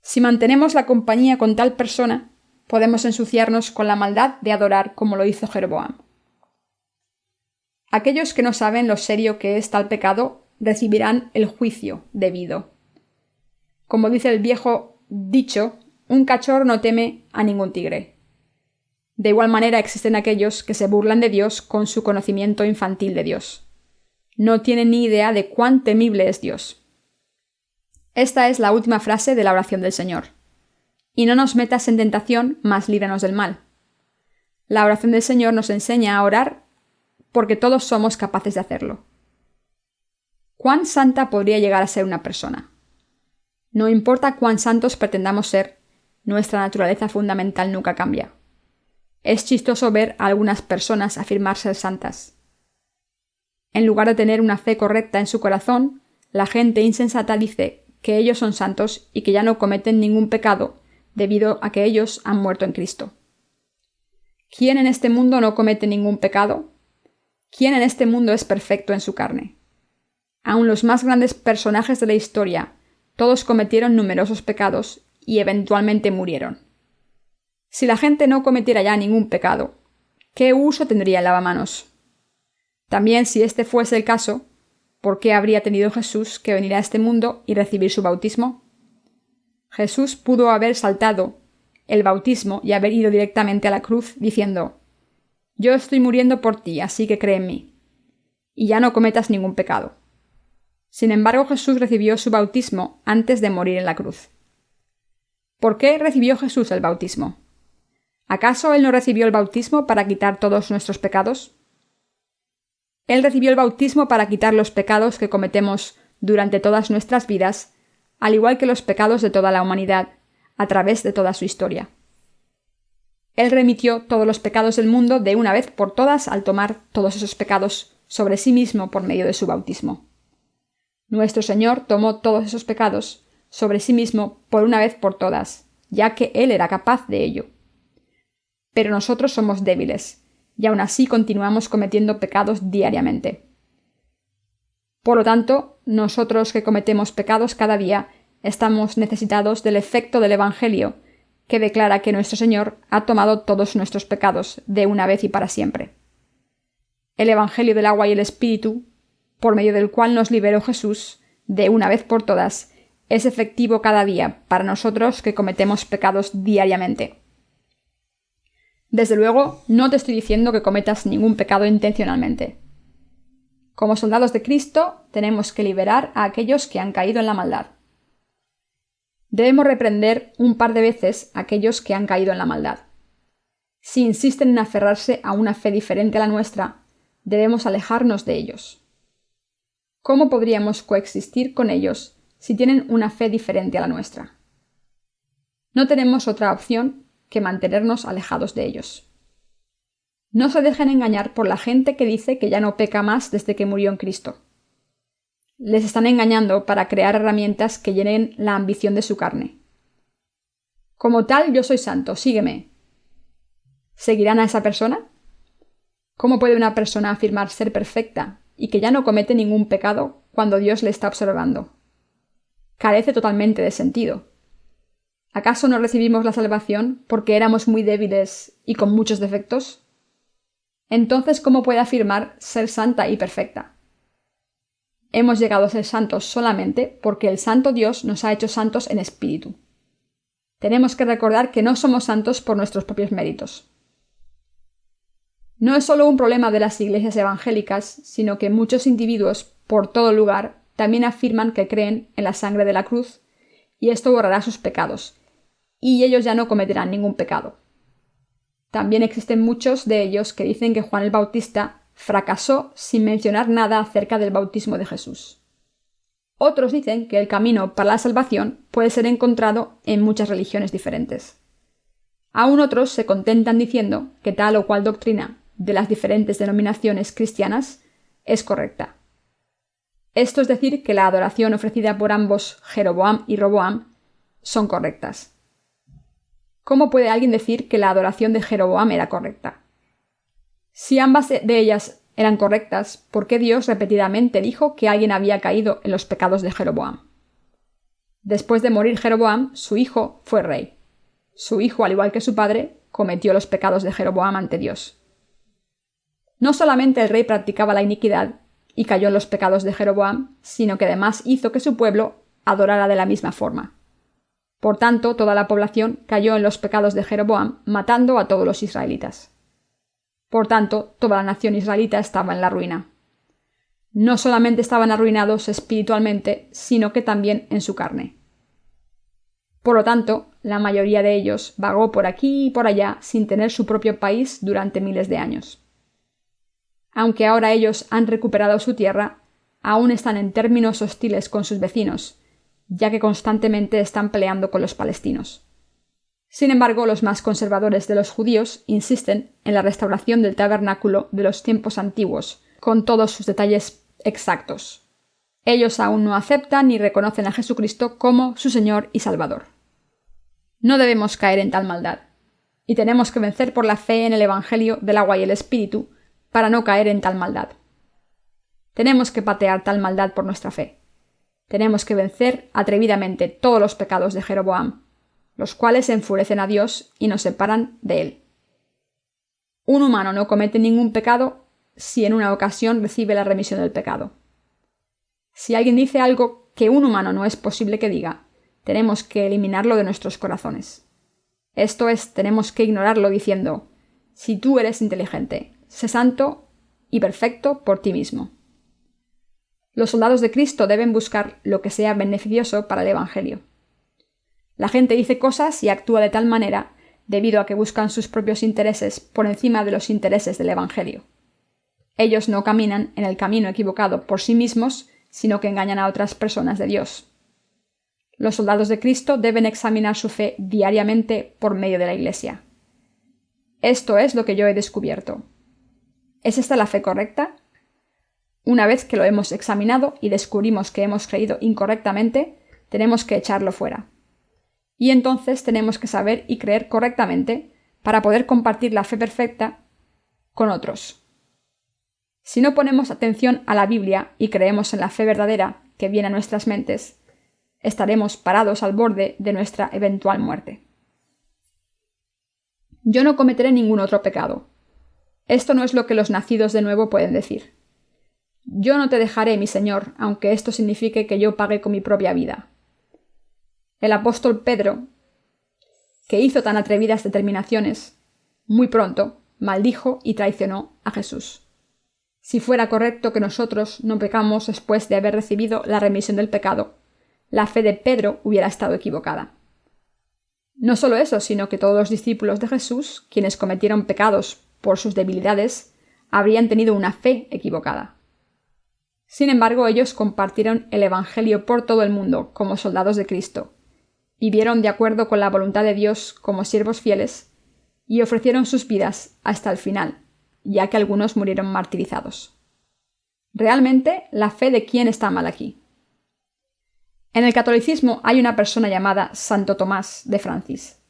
Si mantenemos la compañía con tal persona, podemos ensuciarnos con la maldad de adorar como lo hizo Jeroboam. Aquellos que no saben lo serio que es tal pecado recibirán el juicio debido. Como dice el viejo dicho, un cachorro no teme a ningún tigre. De igual manera existen aquellos que se burlan de Dios con su conocimiento infantil de Dios. No tienen ni idea de cuán temible es Dios. Esta es la última frase de la oración del Señor. Y no nos metas en tentación, mas líbranos del mal. La oración del Señor nos enseña a orar porque todos somos capaces de hacerlo. ¿Cuán santa podría llegar a ser una persona? No importa cuán santos pretendamos ser, nuestra naturaleza fundamental nunca cambia. Es chistoso ver a algunas personas afirmar ser santas. En lugar de tener una fe correcta en su corazón, la gente insensata dice que ellos son santos y que ya no cometen ningún pecado debido a que ellos han muerto en Cristo. ¿Quién en este mundo no comete ningún pecado? ¿Quién en este mundo es perfecto en su carne? Aun los más grandes personajes de la historia, todos cometieron numerosos pecados y eventualmente murieron. Si la gente no cometiera ya ningún pecado, ¿qué uso tendría el lavamanos? También, si este fuese el caso, ¿por qué habría tenido Jesús que venir a este mundo y recibir su bautismo? Jesús pudo haber saltado el bautismo y haber ido directamente a la cruz diciendo: «Yo estoy muriendo por ti, así que cree en mí, y ya no cometas ningún pecado». Sin embargo, Jesús recibió su bautismo antes de morir en la cruz. ¿Por qué recibió Jesús el bautismo? ¿Acaso Él no recibió el bautismo para quitar todos nuestros pecados? Él recibió el bautismo para quitar los pecados que cometemos durante todas nuestras vidas, al igual que los pecados de toda la humanidad, a través de toda su historia. Él remitió todos los pecados del mundo de una vez por todas al tomar todos esos pecados sobre sí mismo por medio de su bautismo. Nuestro Señor tomó todos esos pecados sobre sí mismo por una vez por todas, ya que Él era capaz de ello. Pero nosotros somos débiles, y aún así continuamos cometiendo pecados diariamente. Por lo tanto, nosotros que cometemos pecados cada día, estamos necesitados del efecto del Evangelio, que declara que nuestro Señor ha tomado todos nuestros pecados de una vez y para siempre. El Evangelio del agua y el Espíritu, por medio del cual nos liberó Jesús, de una vez por todas, es efectivo cada día para nosotros que cometemos pecados diariamente. Desde luego, no te estoy diciendo que cometas ningún pecado intencionalmente. Como soldados de Cristo, tenemos que liberar a aquellos que han caído en la maldad. Debemos reprender un par de veces a aquellos que han caído en la maldad. Si insisten en aferrarse a una fe diferente a la nuestra, debemos alejarnos de ellos. ¿Cómo podríamos coexistir con ellos si tienen una fe diferente a la nuestra? No tenemos otra opción que mantenernos alejados de ellos. No se dejen engañar por la gente que dice que ya no peca más desde que murió en Cristo. Les están engañando para crear herramientas que llenen la ambición de su carne. Como tal, yo soy santo, sígueme. ¿Seguirán a esa persona? ¿Cómo puede una persona afirmar ser perfecta y que ya no comete ningún pecado cuando Dios le está observando? Carece totalmente de sentido. ¿Acaso no recibimos la salvación porque éramos muy débiles y con muchos defectos? Entonces, ¿cómo puede afirmar ser santa y perfecta? Hemos llegado a ser santos solamente porque el Santo Dios nos ha hecho santos en espíritu. Tenemos que recordar que no somos santos por nuestros propios méritos. No es solo un problema de las iglesias evangélicas, sino que muchos individuos por todo lugar también afirman que creen en la sangre de la cruz y esto borrará sus pecados, y ellos ya no cometerán ningún pecado. También existen muchos de ellos que dicen que Juan el Bautista fracasó sin mencionar nada acerca del bautismo de Jesús. Otros dicen que el camino para la salvación puede ser encontrado en muchas religiones diferentes. Aún otros se contentan diciendo que tal o cual doctrina de las diferentes denominaciones cristianas es correcta. Esto es decir, que la adoración ofrecida por ambos, Jeroboam y Roboam, son correctas. ¿Cómo puede alguien decir que la adoración de Jeroboam era correcta? Si ambas de ellas eran correctas, ¿por qué Dios repetidamente dijo que alguien había caído en los pecados de Jeroboam? Después de morir Jeroboam, su hijo fue rey. Su hijo, al igual que su padre, cometió los pecados de Jeroboam ante Dios. No solamente el rey practicaba la iniquidad y cayó en los pecados de Jeroboam, sino que además hizo que su pueblo adorara de la misma forma. Por tanto, toda la población cayó en los pecados de Jeroboam, matando a todos los israelitas. Por tanto, toda la nación israelita estaba en la ruina. No solamente estaban arruinados espiritualmente, sino que también en su carne. Por lo tanto, la mayoría de ellos vagó por aquí y por allá sin tener su propio país durante miles de años. Aunque ahora ellos han recuperado su tierra, aún están en términos hostiles con sus vecinos, ya que constantemente están peleando con los palestinos. Sin embargo, los más conservadores de los judíos insisten en la restauración del tabernáculo de los tiempos antiguos, con todos sus detalles exactos. Ellos aún no aceptan ni reconocen a Jesucristo como su Señor y Salvador. No debemos caer en tal maldad, y tenemos que vencer por la fe en el Evangelio del agua y el Espíritu para no caer en tal maldad. Tenemos que patear tal maldad por nuestra fe. Tenemos que vencer atrevidamente todos los pecados de Jeroboam, los cuales enfurecen a Dios y nos separan de Él. Un humano no comete ningún pecado si en una ocasión recibe la remisión del pecado. Si alguien dice algo que un humano no es posible que diga, tenemos que eliminarlo de nuestros corazones. Esto es, tenemos que ignorarlo diciendo, si tú eres inteligente, sé santo y perfecto por ti mismo. Los soldados de Cristo deben buscar lo que sea beneficioso para el Evangelio. La gente dice cosas y actúa de tal manera debido a que buscan sus propios intereses por encima de los intereses del Evangelio. Ellos no caminan en el camino equivocado por sí mismos, sino que engañan a otras personas de Dios. Los soldados de Cristo deben examinar su fe diariamente por medio de la Iglesia. Esto es lo que yo he descubierto. ¿Es esta la fe correcta? Una vez que lo hemos examinado y descubrimos que hemos creído incorrectamente, tenemos que echarlo fuera. Y entonces tenemos que saber y creer correctamente para poder compartir la fe perfecta con otros. Si no ponemos atención a la Biblia y creemos en la fe verdadera que viene a nuestras mentes, estaremos parados al borde de nuestra eventual muerte. Yo no cometeré ningún otro pecado. Esto no es lo que los nacidos de nuevo pueden decir. Yo no te dejaré, mi Señor, aunque esto signifique que yo pague con mi propia vida. El apóstol Pedro, que hizo tan atrevidas determinaciones, muy pronto maldijo y traicionó a Jesús. Si fuera correcto que nosotros no pecamos después de haber recibido la remisión del pecado, la fe de Pedro hubiera estado equivocada. No solo eso, sino que todos los discípulos de Jesús, quienes cometieron pecados por sus debilidades, habrían tenido una fe equivocada. Sin embargo, ellos compartieron el Evangelio por todo el mundo como soldados de Cristo, vivieron de acuerdo con la voluntad de Dios como siervos fieles y ofrecieron sus vidas hasta el final, ya que algunos murieron martirizados. Realmente, la fe de quién está mal aquí. En el catolicismo hay una persona llamada Santo Tomás de Francis.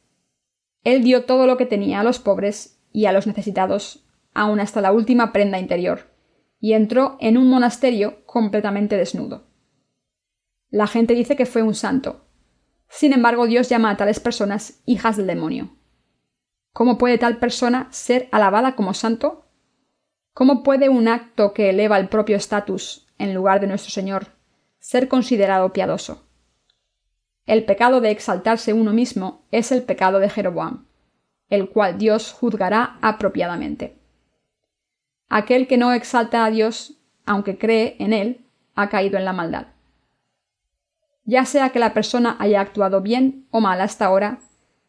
Él dio todo lo que tenía a los pobres y a los necesitados, aun hasta la última prenda interior, y entró en un monasterio completamente desnudo. La gente dice que fue un santo. Sin embargo, Dios llama a tales personas hijas del demonio. ¿Cómo puede tal persona ser alabada como santo? ¿Cómo puede un acto que eleva el propio estatus en lugar de nuestro Señor ser considerado piadoso? El pecado de exaltarse uno mismo es el pecado de Jeroboam, el cual Dios juzgará apropiadamente. Aquel que no exalta a Dios, aunque cree en Él, ha caído en la maldad. Ya sea que la persona haya actuado bien o mal hasta ahora,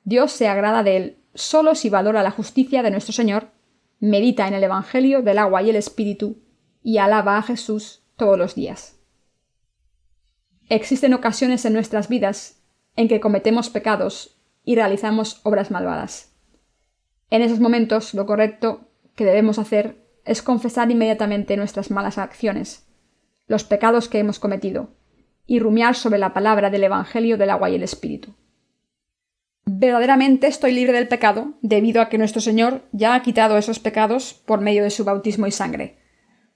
Dios se agrada de él solo si valora la justicia de nuestro Señor, medita en el Evangelio del agua y el Espíritu y alaba a Jesús todos los días. Existen ocasiones en nuestras vidas en que cometemos pecados y realizamos obras malvadas. En esos momentos, lo correcto que debemos hacer es confesar inmediatamente nuestras malas acciones, los pecados que hemos cometido, y rumiar sobre la palabra del Evangelio del agua y el Espíritu. Verdaderamente estoy libre del pecado debido a que nuestro Señor ya ha quitado esos pecados por medio de su bautismo y sangre.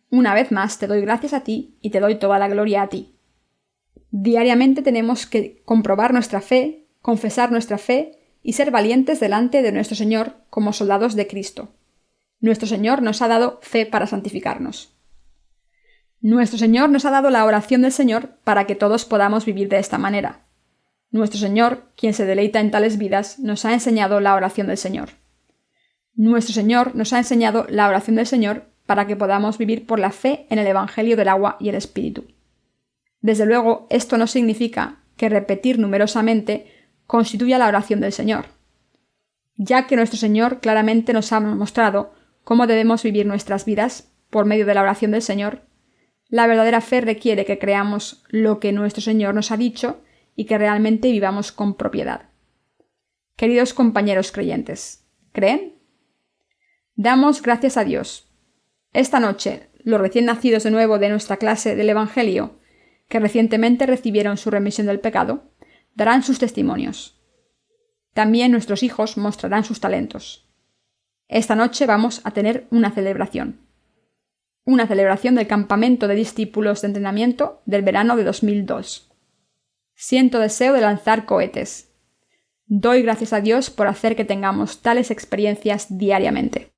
Una vez más te doy gracias a ti y te doy toda la gloria a ti. Diariamente tenemos que comprobar nuestra fe, confesar nuestra fe y ser valientes delante de nuestro Señor como soldados de Cristo. Nuestro Señor nos ha dado fe para santificarnos. Nuestro Señor nos ha dado la oración del Señor para que todos podamos vivir de esta manera. Nuestro Señor, quien se deleita en tales vidas, nos ha enseñado la oración del Señor. Nuestro Señor nos ha enseñado la oración del Señor para que podamos vivir por la fe en el Evangelio del agua y el Espíritu. Desde luego, esto no significa que repetir numerosamente constituya la oración del Señor, ya que nuestro Señor claramente nos ha mostrado cómo debemos vivir nuestras vidas por medio de la oración del Señor. La verdadera fe requiere que creamos lo que nuestro Señor nos ha dicho y que realmente vivamos con propiedad. Queridos compañeros creyentes, ¿creen? Damos gracias a Dios. Esta noche, los recién nacidos de nuevo de nuestra clase del Evangelio, que recientemente recibieron su remisión del pecado, darán sus testimonios. También nuestros hijos mostrarán sus talentos. Esta noche vamos a tener una celebración del campamento de discípulos de entrenamiento del verano de 2002. Siento deseo de lanzar cohetes. Doy gracias a Dios por hacer que tengamos tales experiencias diariamente.